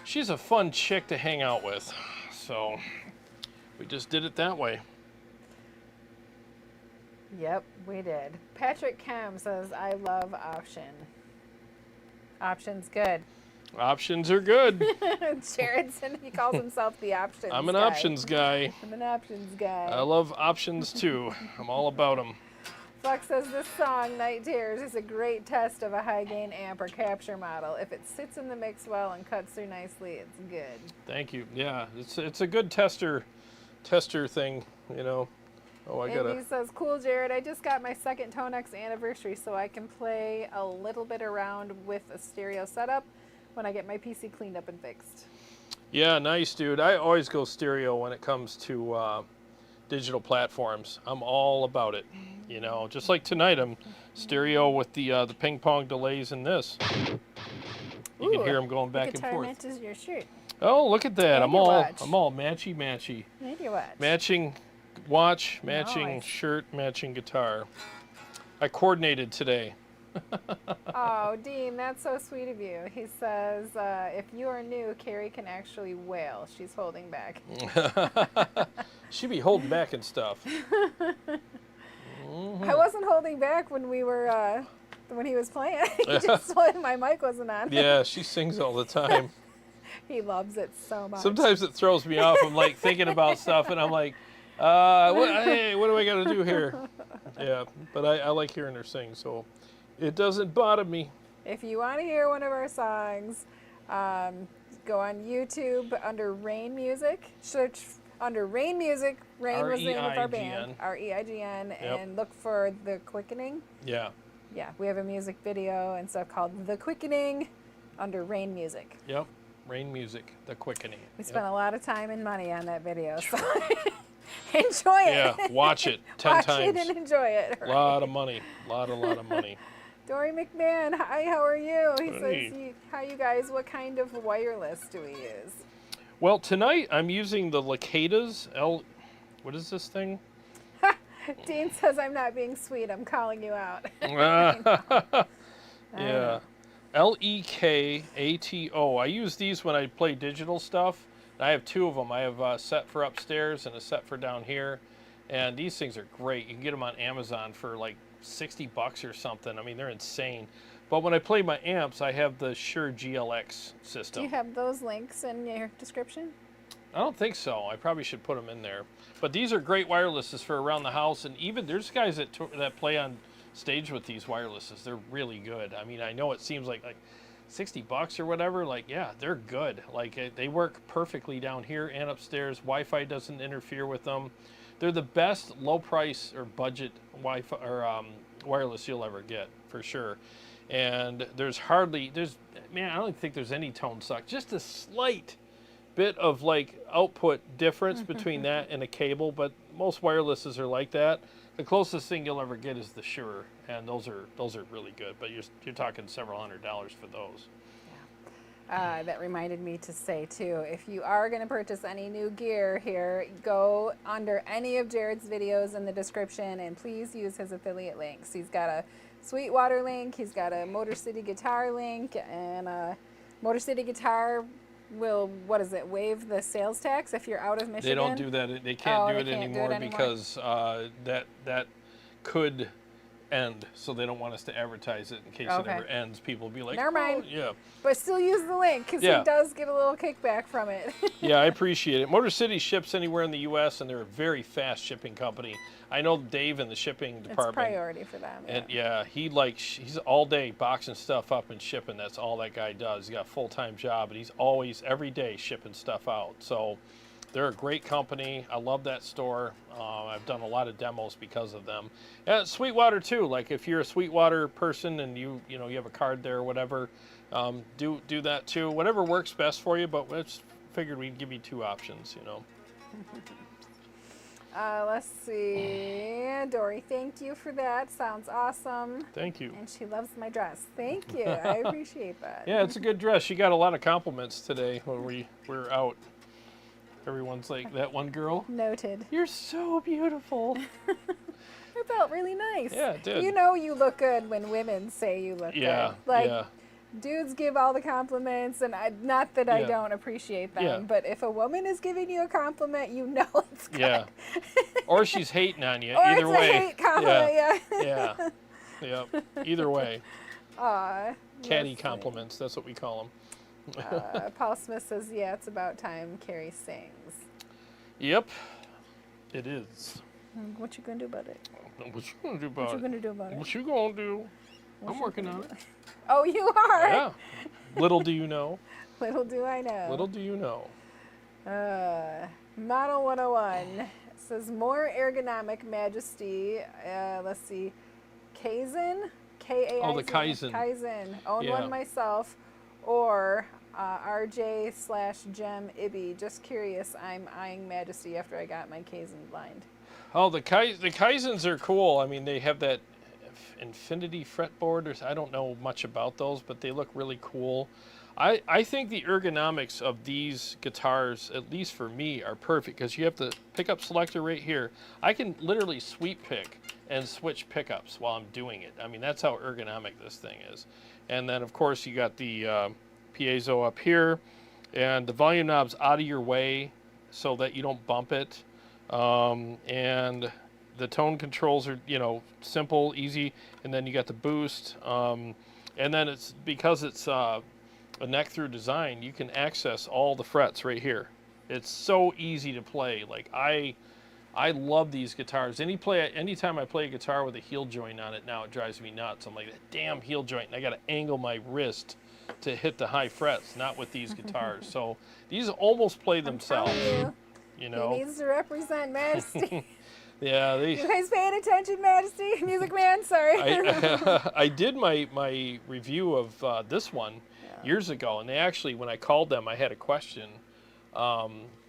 she's a fun chick to hang out with. So we just did it that way. Yep, we did. Patrick Kem says, I love Option. Option's good. Options are good. Jarrod said he calls himself the Options I'm an guy. options guy. I'm an Options guy. I love options, too. I'm all about them. Flux says this song, Night Tears, is a great test of a high-gain amp or capture model. If it sits in the mix well and cuts through nicely, it's good. Thank you. Yeah, it's a good tester thing, you know. Oh, Andy says, cool, Jarrod. I just got my second ToneX anniversary, so I can play a little bit around with a stereo setup when I get my PC cleaned up and fixed. Yeah, nice, dude. I always go stereo when it comes to digital platforms. I'm all about it. You know, just like tonight, I'm stereo with the ping pong delays in this. You can hear them going back and forth. Matches your shirt. Oh, look at that! And I'm your all watch. matchy. And your watch. Matching watch, matching Nice. shirt, matching guitar. I coordinated today. Oh, Dean, that's so sweet of you. He says, if you are new, Carrie can actually wail. She's holding back. She be holding back and stuff. I wasn't holding back when we were, when he was playing. Just when my mic wasn't on. Yeah, she sings all the time. He loves it so much. Sometimes it throws me off. I'm like thinking about stuff and I'm like, what do I got to do here? Yeah, but I like hearing her sing, so it doesn't bother me. If you want to hear one of our songs, go on YouTube under Rain Music. Search under Rain Music. Rain was the name of our band. R-E-I-G-N. Yep. And look for The Quickening. Yeah. Yeah, we have a music video and stuff called The Quickening under Rain Music. Yep. Rain Music, The Quickening. We spent a lot of time and money on that video, so enjoy it. Yeah, watch it 10 Watch times. it and enjoy it. A lot of money. Lot of money. Dory McMahon, hi, how are you? He Hey. says, hi, you guys, what kind of wireless do we use? Well, tonight I'm using the Lacadas what is this thing? Dean says, I'm not being sweet, I'm calling you out. Yeah. Lekato. I use these when I play digital stuff. I have 2 of them. I have a set for upstairs and a set for down here. And these things are great. You can get them on Amazon for like $60 or something. I mean, they're insane. But when I play my amps, I have the Shure GLX system. Do you have those links in your description? I don't think so. I probably should put them in there. But these are great wirelesses for around the house. And even there's guys that play on stage with these wirelesses. They're really good. I mean, I know it seems like $60 or whatever. Like, yeah, they're good. Like, they work perfectly down here and upstairs. Wi-Fi doesn't interfere with them. They're the best low price or budget Wi-Fi or wireless you'll ever get, for sure. And man, I don't think there's any tone suck. Just a slight bit of like output difference between that and a cable, but most wirelesses are like that. The closest thing you'll ever get is the Shure, and those are really good. But you're talking several $100s for those. that reminded me to say too, if you are going to purchase any new gear here, go under any of Jarrod's videos in the description and please use his affiliate links. He's got a Sweetwater link, he's got a Motor City Guitar link, and Motor City Guitar will, what is it, waive the sales tax if you're out of Michigan? They don't do that. They can't do it anymore because that could end, so they don't want us to advertise it in case it ever ends. People will be like, never mind. Oh, yeah. But still use the link because he does get a little kickback from it. Yeah, I appreciate it. Motor City ships anywhere in the U.S. and they're a very fast shipping company. I know Dave in the shipping department. It's priority for them. And he's all day boxing stuff up and shipping. That's all that guy does. He's got a full-time job, and he's always, every day, shipping stuff out. So they're a great company. I love that store. I've done a lot of demos because of them. And Sweetwater too. Like if you're a Sweetwater person and you have a card there or whatever, do that too. Whatever works best for you. But we just figured we'd give you two options. Let's see. Dory, thank you for that. Sounds awesome. Thank you. And she loves my dress. Thank you. I appreciate that. Yeah, it's a good dress. She got a lot of compliments today when we were out. Everyone's like, that one girl? Noted. You're so beautiful. It felt really nice. Yeah, it did. You know you look good when women say you look good. Like, dudes give all the compliments, and not that I don't appreciate them, but if a woman is giving you a compliment, you know it's good. Yeah. Or she's hating on you. Or Either way. It's a hate compliment, Yeah. Yep. Either way. Catty let's compliments, that's what we call them. Paul Smith says, yeah, it's about time Carrie sings. Yep, it is. What you gonna do about it? What you gonna do about it? What you gonna do about it? What you gonna do? I'm working on it. Oh, you are? Yeah. Little do you know. Little do I know. Little do you know. Model 101 says, more ergonomic majesty. Let's see. Kaizen? K-A-I-Z-N? Oh, the Kaizen. Kaizen. Own one myself. Or RJ/Gem Ibby. Just curious. I'm eyeing Majesty after I got my Kaizen blind. Oh, the Kaizens are cool. I mean, they have that infinity fretboard. I don't know much about those, but they look really cool. I think the ergonomics of these guitars, at least for me, are perfect because you have the pickup selector right here. I can literally sweep pick and switch pickups while I'm doing it. I mean, that's how ergonomic this thing is. And then, of course, you got the piezo up here, and the volume knob's out of your way so that you don't bump it. And the tone controls are, simple, easy. And then you got the boost. And then it's because it's a neck-through design, you can access all the frets right here. It's so easy to play. Like I love these guitars. Anytime I play a guitar with a heel joint on it now, it drives me nuts. I'm like, that damn heel joint, and I got to angle my wrist to hit the high frets, not with these guitars. So these almost play themselves. He needs to represent Majesty. Yeah. You guys paying attention, Majesty? Music Man, sorry. I did my review of this one years ago, and they actually, when I called them, I had a question.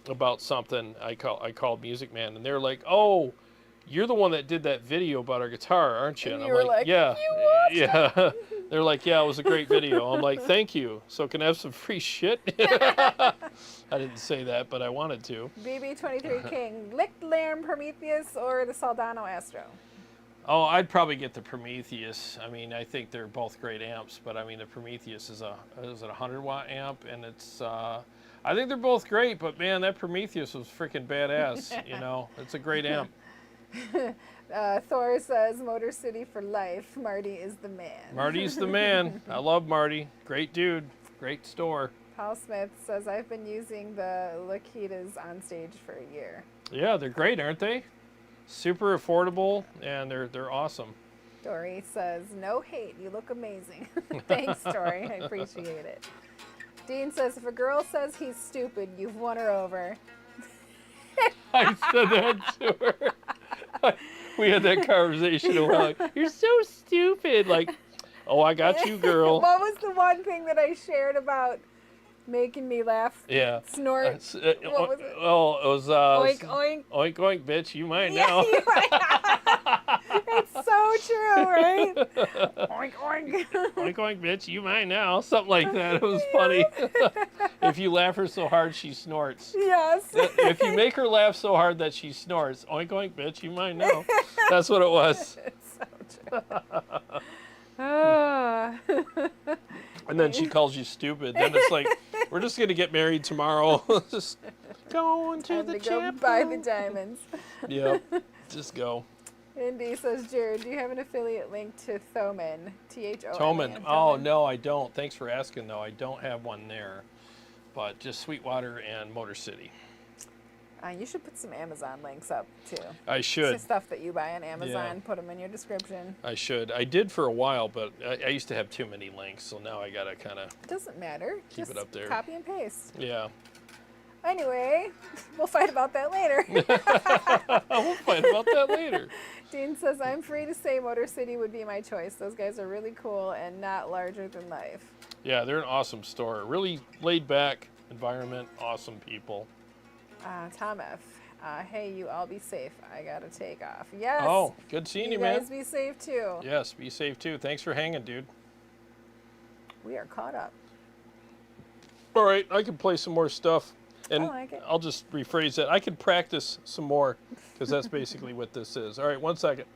About something. I called Music Man, and they're like, "Oh, you're the one that did that video about our guitar, aren't you?" And I'm you were like, "Yeah, yeah." They're like, "Yeah, it was a great video." I'm like, "Thank you. So can I have some free shit?" I didn't say that, but I wanted to. BB23 King, Licked Lamb Prometheus or the Soldano Astro? Oh, I'd probably get the Prometheus. I mean, I think they're both great amps, but I mean, the Prometheus is a 100-watt amp, and it's. I think they're both great, but man, that Prometheus was freaking badass. It's a great amp. Thor says, Motor City for life. Marty is the man. Marty's the man. I love Marty. Great dude. Great store. Paul Smith says, I've been using the Lakitas on stage for a year. Yeah, they're great, aren't they? Super affordable, and they're awesome. Dory says, no hate. You look amazing. Thanks, Dory. I appreciate it. Dean says, if a girl says he's stupid, you've won her over. I said that to her. We had that conversation a while ago. You're so stupid. Like, oh, I got you, girl. What was the one thing that I shared about making me laugh? Yeah. Snort. What was it? Oh, it was... oink, oink. Oink, oink, bitch. You might now. It's so true, right? Oink, oink. Oink, oink, bitch, you mine now. Something like that. It was funny. If you laugh her so hard, she snorts. Yes. If you make her laugh so hard that she snorts, oink, oink, bitch, you mine now. That's what it was. It's so true. Ah. And then she calls you stupid. Then it's like, we're just going to get married tomorrow. Just going to Time the to go chapel. buy the diamonds. Yep, just go. Indy says, Jarrod, do you have an affiliate link to Thomann? Thon. Thomann. Oh, no, I don't. Thanks for asking, though. I don't have one there. But just Sweetwater and Motor City. You should put some Amazon links up, too. I should. Just stuff that you buy on Amazon. Yeah. Put them in your description. I should. I did for a while, but I used to have too many links, so now I got to kind of Doesn't matter. keep Just it up there. copy and paste. Yeah. Anyway, we'll fight about that later. We'll fight about that later. Dean says, I'm free to say Motor City would be my choice. Those guys are really cool and not larger than life. Yeah, they're an awesome store. Really laid back environment, awesome people. Tom F. Hey, you all be safe. I gotta take off. Yes. Oh, good seeing you, man. You guys be safe too. Yes, be safe too. Thanks for hanging, dude. We are caught up. All right, I can play some more stuff. And I like it. I'll just rephrase that. I can practice some more because that's basically what this is. All right, 1 second.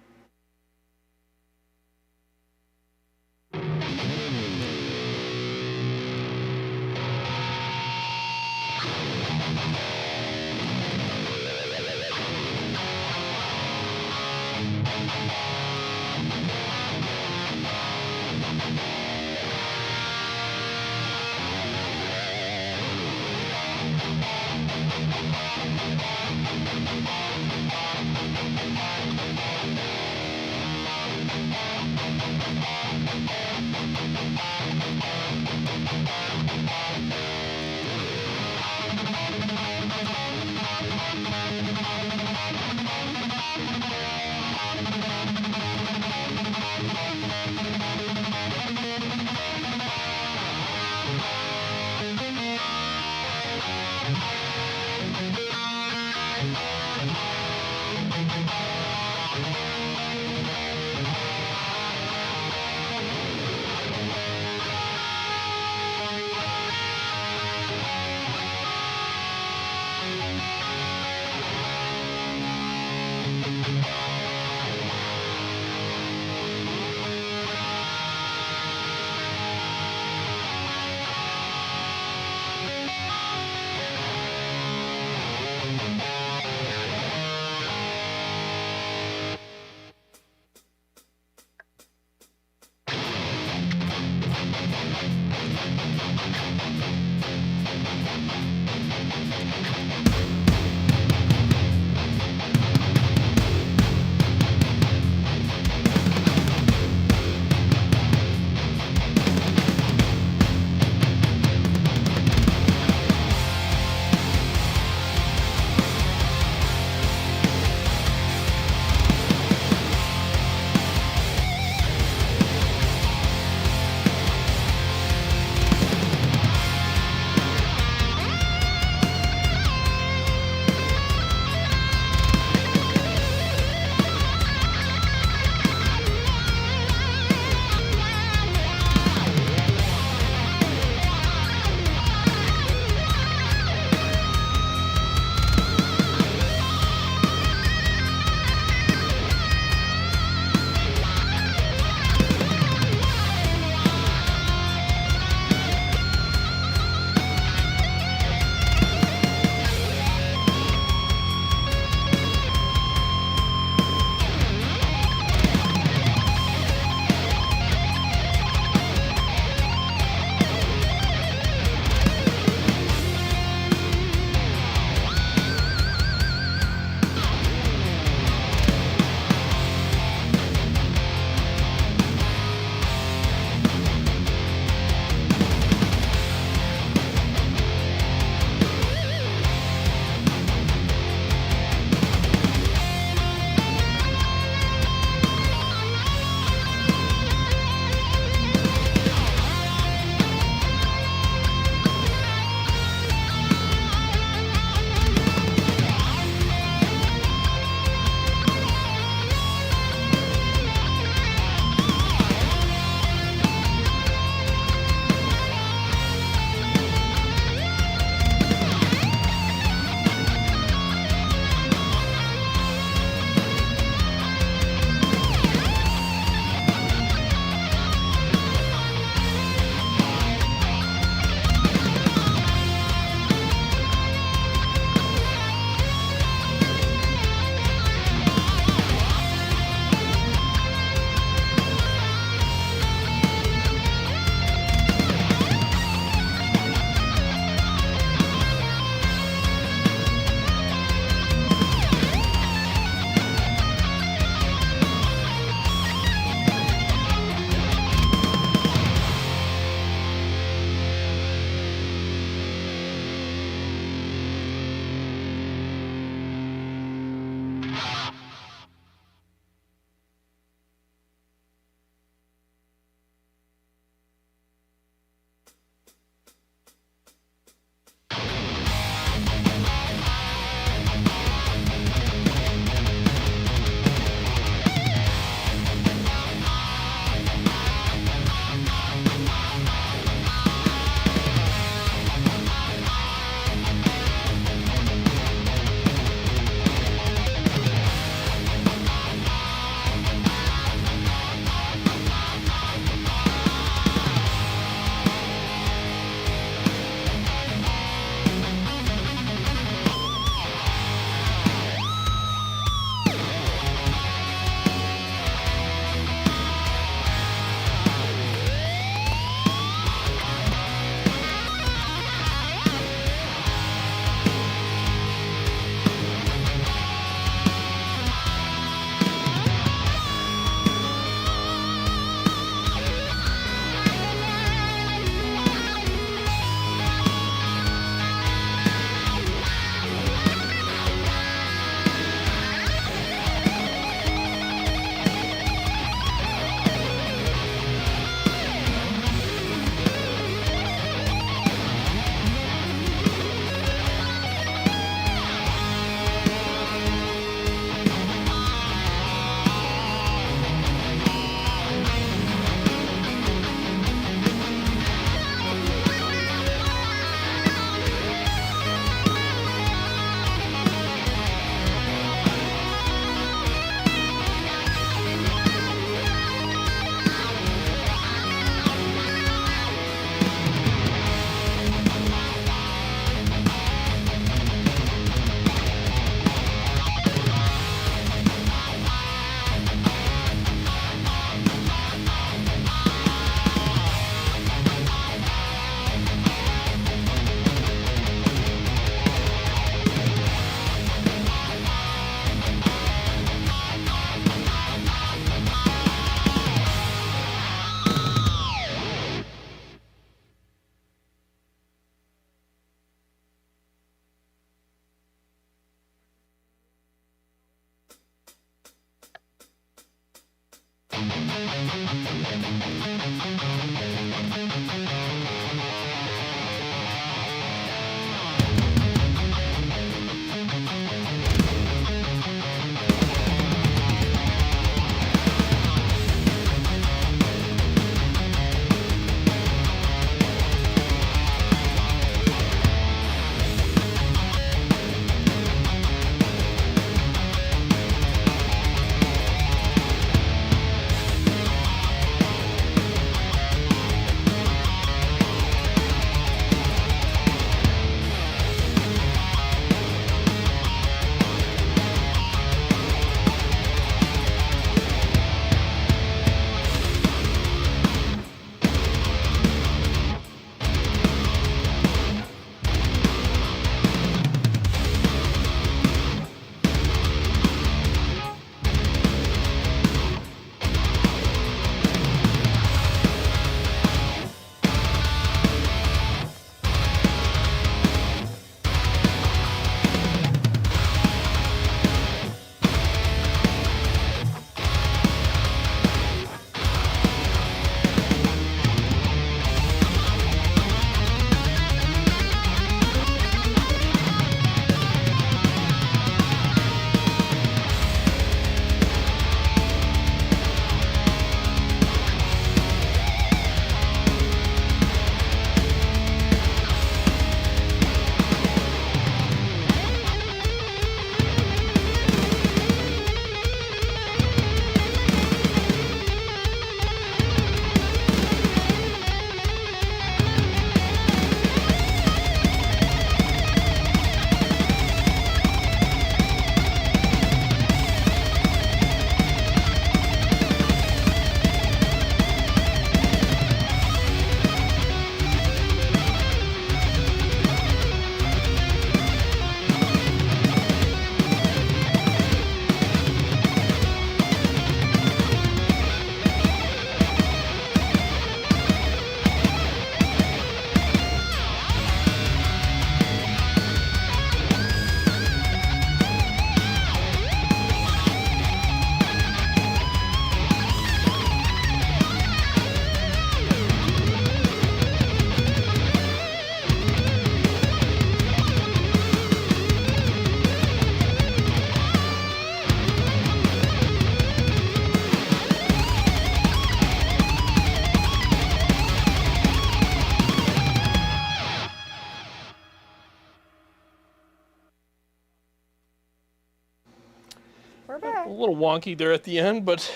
We're back. A little wonky there at the end, but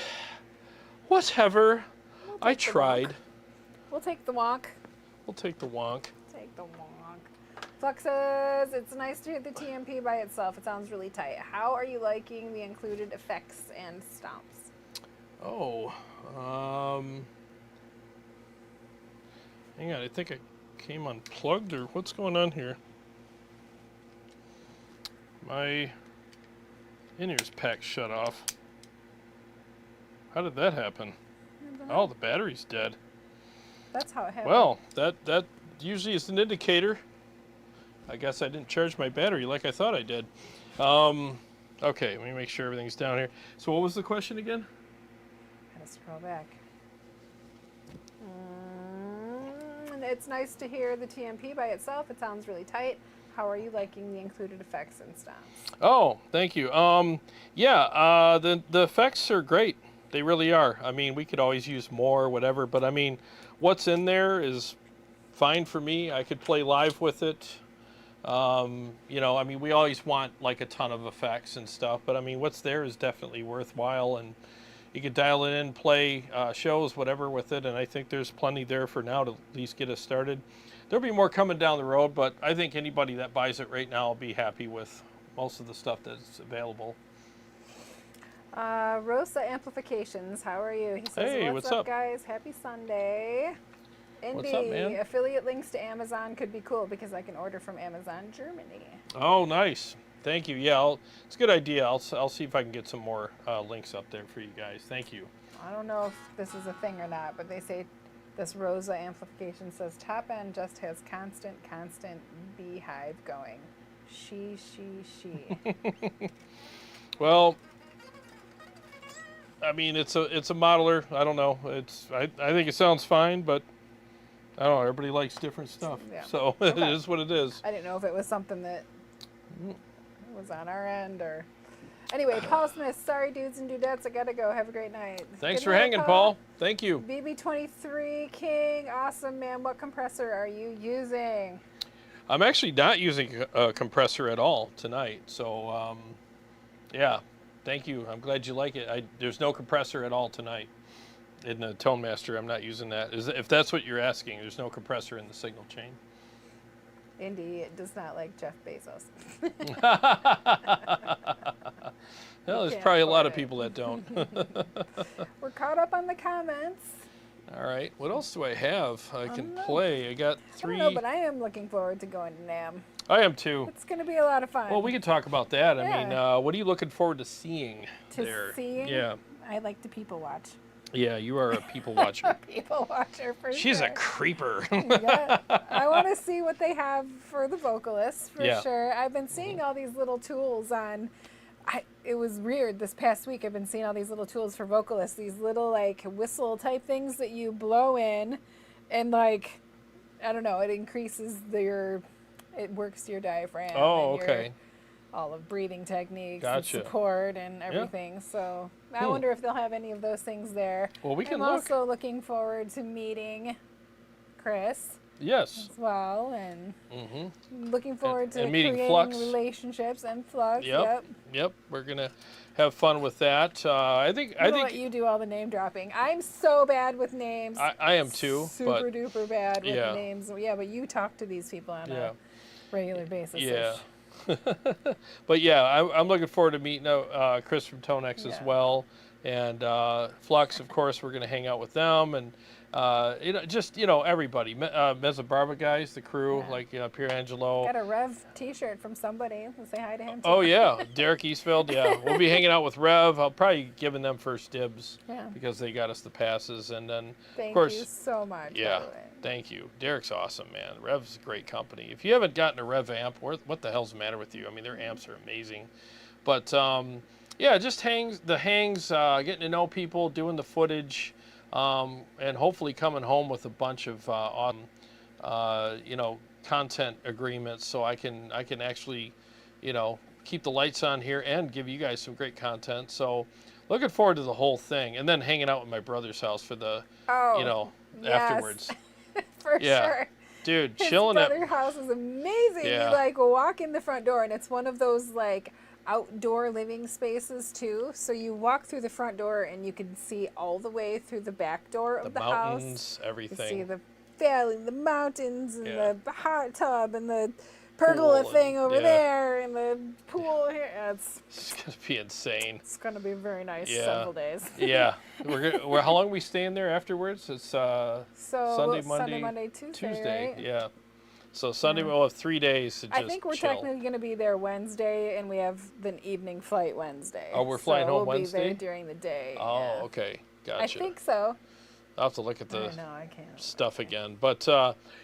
whatever. We'll I take the tried. wonk. We'll take the wonk. We'll take the wonk. Take the wonk. Flux says, it's nice to hear the TMP by itself. It sounds really tight. How are you liking the included effects and stomps? Oh, hang on. I think I came unplugged, or what's going on here? My in-ears pack shut off. How did that happen? Oh, the battery's dead. That's how it happened. Well, that usually is an indicator. I guess I didn't charge my battery like I thought I did. Okay, let me make sure everything's down here. So what was the question again? Gotta scroll back. It's nice to hear the TMP by itself. It sounds really tight. How are you liking the included effects and stomps? Oh, thank you. Yeah, the effects are great. They really are. I mean, we could always use more, whatever, but I mean, what's in there is fine for me. I could play live with it. You know, I mean, we always want like a ton of effects and stuff, but I mean, what's there is definitely worthwhile, and you could dial it in, play shows, whatever with it, and I think there's plenty there for now to at least get us started. There'll be more coming down the road, but I think anybody that buys it right now will be happy with most of the stuff that's available. Rosa Amplifications, how are you? He says, Hey, what's up, guys? Happy Sunday. Indy, What's up, man? affiliate links to Amazon could be cool because I can order from Amazon Germany. Oh, nice. Thank you. Yeah, it's a good idea. I'll see if I can get some more links up there for you guys. Thank you. I don't know if this is a thing or not, but they say this Rosa Amplification says top end just has constant beehive going. She. Well, I mean, it's a modeler. I don't know. I think it sounds fine, but I don't know. Everybody likes different stuff, Yeah. so Okay. It is what it is. I didn't know if it was something that was on our end or. Anyway, Paul Smith, sorry dudes and dudettes, I gotta go. Have a great night. Thanks Good for night, hanging, Paul. Thank you. BB23 King, awesome man. What compressor are you using? I'm actually not using a compressor at all tonight, so yeah. Thank you. I'm glad you like it. There's no compressor at all tonight in the Tone Master. I'm not using that. If that's what you're asking, there's no compressor in the signal chain. Indy, it does not like Jeff Bezos. Well, there's can't probably a lot afford of it. people that don't. We're caught up on the comments. All right. What else do I have I can don't know. play? I got I three. don't know, but I am looking forward to going to Namm. I am too. It's going to be a lot of fun. Well, we can talk about that. I Yeah. mean, what are you looking forward to seeing to there? seeing? Yeah. I like to people watch. Yeah, you are a people watcher. People watcher for She's sure. a creeper. Yeah. I want to see what they have for the vocalists for Yeah. sure. I've been seeing all these little tools on. It was weird this past week. I've been seeing all these little tools for vocalists. These little like whistle type things that you blow in, and like, I don't know. It increases it works your diaphragm. Oh, and your- okay. all of breathing techniques Gotcha. and support and everything. So I wonder if they'll have any of those things there. Well, we can I'm look. also looking forward to meeting Chris Yes. as well, and looking forward to and meeting creating Flux. relationships and Flux. Yep. We're gonna have fun with that. I think I'll let you do all the name dropping. I'm so bad with names. I am too. Super duper bad with yeah. names. Yeah, but you talk to these people on a regular basis. Yeah. But yeah, I'm looking forward to meeting Chris from ToneX as well, and Flux. Of course, we're gonna hang out with them, and everybody. Mesa Barba guys, the crew, like Pier Angelo. Got a Revv T-shirt from somebody. We'll say hi to him too. Oh yeah, Derek Eastfield. Yeah, we'll be hanging out with Revv. I'll probably giving them first dibs because they got us the passes, and then Thank of course, you so much. yeah, by the way. thank you. Derek's awesome, man. Rev's a great company. If you haven't gotten a Revv amp, what the hell's the matter with you? I mean, their amps are amazing. But yeah, just getting to know people, doing the footage, and hopefully coming home with a bunch of content agreements, so I can actually, keep the lights on here and give you guys some great content. So looking forward to the whole thing, and then hanging out with my brother's house for the, yes. afterwards. For sure. Dude, His chilling brother's house is amazing. Yeah. You like walk in the front door, and it's one of those like outdoor living spaces too. So you walk through the front door, and you can see all the way through the back door of the house. mountains, You everything. see the valley, the mountains, and Yeah. the hot tub, and the pergola Pool thing and- over yeah. there, and the pool here. It's gonna be insane. It's gonna be very nice Yeah. several days. Yeah, how long are we staying there afterwards? It's So Sunday, Sunday, Monday, Monday, Tuesday, right? Yeah. So Sunday we'll have 3 days to just I think we're chill. technically going to be there Wednesday, and we have the evening flight Wednesday. Oh, we're flying home we'll Wednesday? Be there during the day. Oh, yeah. okay, gotcha. I think so. I'll have to look at I the know, I can't. stuff again, but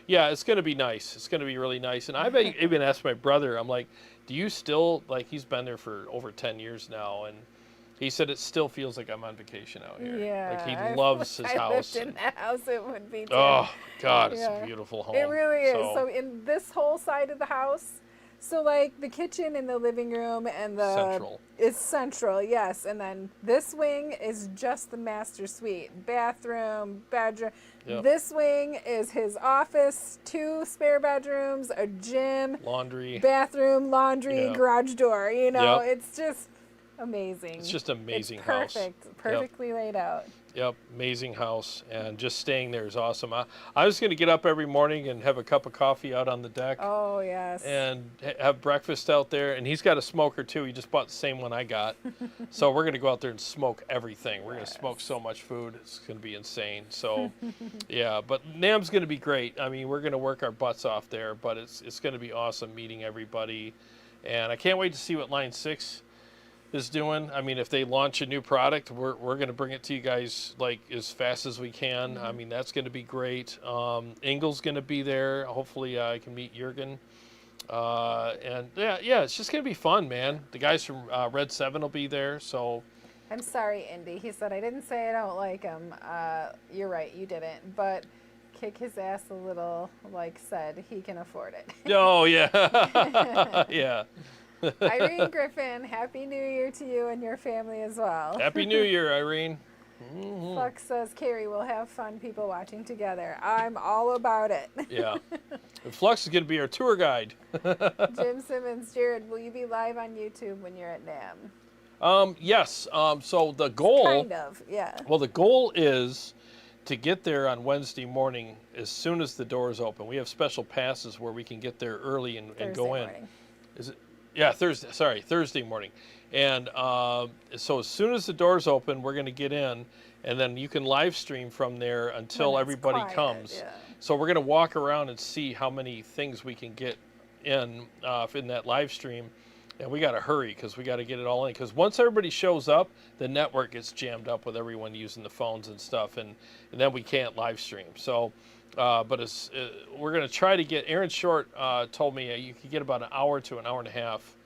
yeah, it's gonna be nice. It's gonna be really nice. And I've even asked my brother. I'm like, do you still like? He's been there for over 10 years now, and he said it still feels like I'm on vacation out here. Yeah. Like he I loves wish his I house. lived in that house, it would be too. Oh God, it's Yeah. a beautiful home. It really is. So in this whole side of the house, so like the kitchen and the living room and the Central. is central, yes. And then this wing is just the master suite, bathroom, bedroom. Yep. This wing is his office, 2 spare bedrooms, a gym, Laundry. bathroom, laundry, Yeah. garage door. You know, Yep. it's just amazing. It's just an amazing it's house. perfect, perfectly laid out. Yep, amazing house, and just staying there is awesome. I was going to get up every morning and have a cup of coffee out on the deck. Oh yes. And have breakfast out there. And he's got a smoker too. He just bought the same one I got. So we're going to go out there and smoke everything. We're going to smoke so much food. It's going to be insane. So yeah, but Namm's going to be great. I mean, we're going to work our butts off there, but it's going to be awesome meeting everybody. And I can't wait to see what Line 6 is doing. I mean, if they launch a new product, we're going to bring it to you guys like as fast as we can. I mean, that's going to be great. Engel's going to be there. Hopefully I can meet Jurgen. And yeah, it's just going to be fun, man. The guys from Red 7 will be there. So I'm sorry, Indy. He said, I didn't say I don't like him. You're right, you didn't. But kick his ass a little, like said, he can afford it. oh yeah. Yeah. Irene Griffin, Happy New Year to you and your family as well. Happy New Year, Irene. Flux says, Carrie, we'll have fun people watching together. I'm all about it. Yeah. And Flux is going to be our tour guide. Jim Simmons, Jarrod, will you be live on YouTube when you're at Namm? Yes. So the goal. Kind of, yeah. Well, the goal is to get there on Wednesday morning as soon as the doors open. We have special passes where we can get there early and go in. Morning. Is it? Yeah, Thursday morning. And so as soon as the doors open, we're going to get in, and then you can live stream from there until When it's everybody quiet, comes. yeah. So we're going to walk around and see how many things we can get in that live stream. And we got to hurry because we got to get it all in. Because once everybody shows up, the network gets jammed up with everyone using the phones and stuff, and then we can't live stream. So, but we're going to try to get. Aaron Short told me you could get about an hour to an hour and a half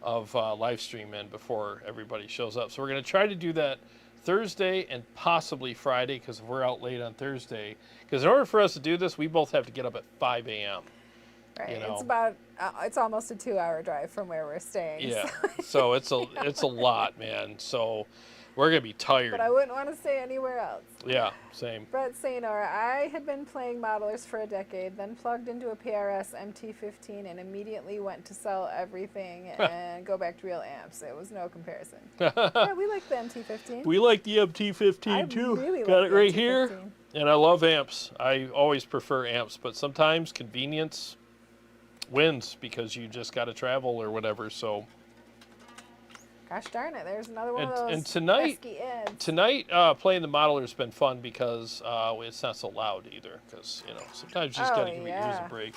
of live stream in before everybody shows up. So we're going to try to do that Thursday and possibly Friday because if we're out late on Thursday. Because in order for us to do this, we both have to get up at 5 a.m. Right. You know. It's about it's almost a 2-hour drive from where we're staying. Yeah. So it's a lot, man. So we're gonna be tired. But I wouldn't want to stay anywhere else. Yeah, same. Brett Saynor, I had been playing modelers for a decade, then plugged into a PRS MT15 and immediately went to sell everything and go back to real amps. It was no comparison. Yeah, we like the MT15. We like the MT15 I too. really Got like it the right here. MT15. And I love amps. I always prefer amps, but sometimes convenience wins because you just got to travel or whatever. So Gosh darn it, there's another one of those and tonight, pesky ads. tonight playing the modeler has been fun because it's not so loud either. Because sometimes you just got to give your ears a break.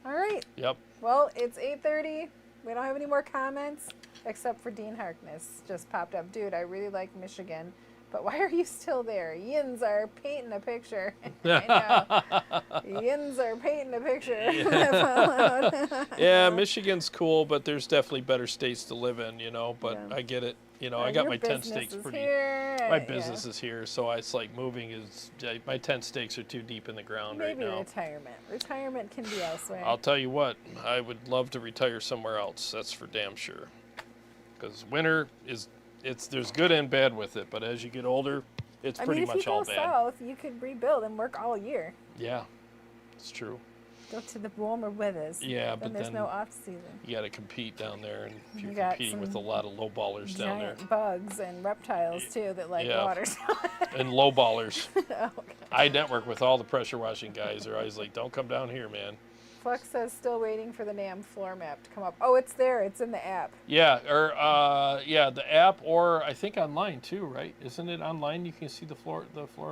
All right. Yep. Well, it's 8:30. We don't have any more comments except for Dean Harkness just popped up. Dude, I really like Michigan, but why are you still there? Yins are painting a picture. I know. Yins are painting a picture. Yeah, Michigan's cool, but there's definitely better states to live in, But Yeah. I get it. I got my tent stakes pretty. My Yeah. business is here, so it's like moving is. My tent stakes are too deep in the ground Maybe right now. retirement. Retirement can be elsewhere. I'll tell you what, I would love to retire somewhere else. That's for damn sure. Because winter there's good and bad with it, but as you get older, it's pretty much all if you bad. go south, you could rebuild and work all year. Yeah. It's true. Go to the warmer weathers. Yeah, but there's then no off season. You got to compete down there, and if You you're got competing with a some lot of low ballers down there. Giant bugs and reptiles too that like Yeah. water. And low ballers. Oh, God. I network with all the pressure washing guys. They're always like, don't come down here, man. Flex says still waiting for the Namm floor map to come up. Oh, it's there. It's in the app. Yeah, or yeah, the app, or I think online too, right? Isn't it online? You can see the floor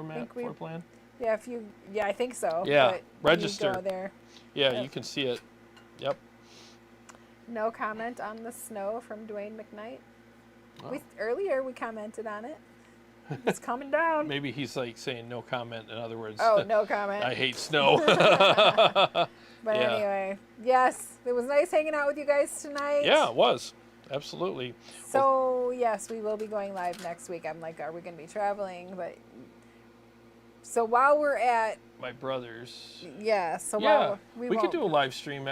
map, floor plan. Yeah, yeah, I think so. Yeah, but register. You go there. Yeah, Yep. you can see it. Yep. No comment on the snow from Dwayne McKnight. Oh. Earlier we commented on it. It's coming down. Maybe he's like saying no comment. In other words, Oh, no comment. I hate snow. But Yeah. anyway, yes, it was nice hanging out with you guys tonight. Yeah, it was. Absolutely. So, yes, we will be going live next week. I'm like, are we going to be traveling? But so while we're at My brother's. yeah, so Yeah, while we won't, could do a live stream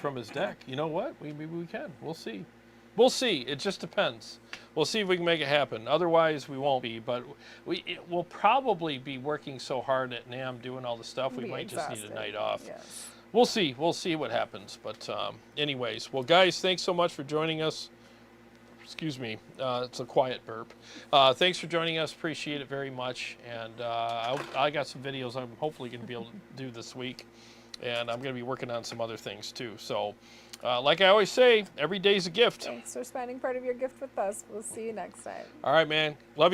from his deck. You know what? Maybe we can. We'll see. We'll see. It just depends. We'll see if we can make it happen. Otherwise, we won't be. But we'll probably be working so hard at Namm doing all the stuff. We be might just need a exhausted. night off. Yes. We'll see. We'll see what happens. But anyways, well, guys, thanks so much for joining us. Excuse me. It's a quiet burp. Thanks for joining us. Appreciate it very much. And I got some videos I'm hopefully going to be able to do this week. And I'm going to be working on some other things too. So like I always say, every day's a gift. Thanks for spending part of your gift with us. We'll see you next time. All right, man. Love you.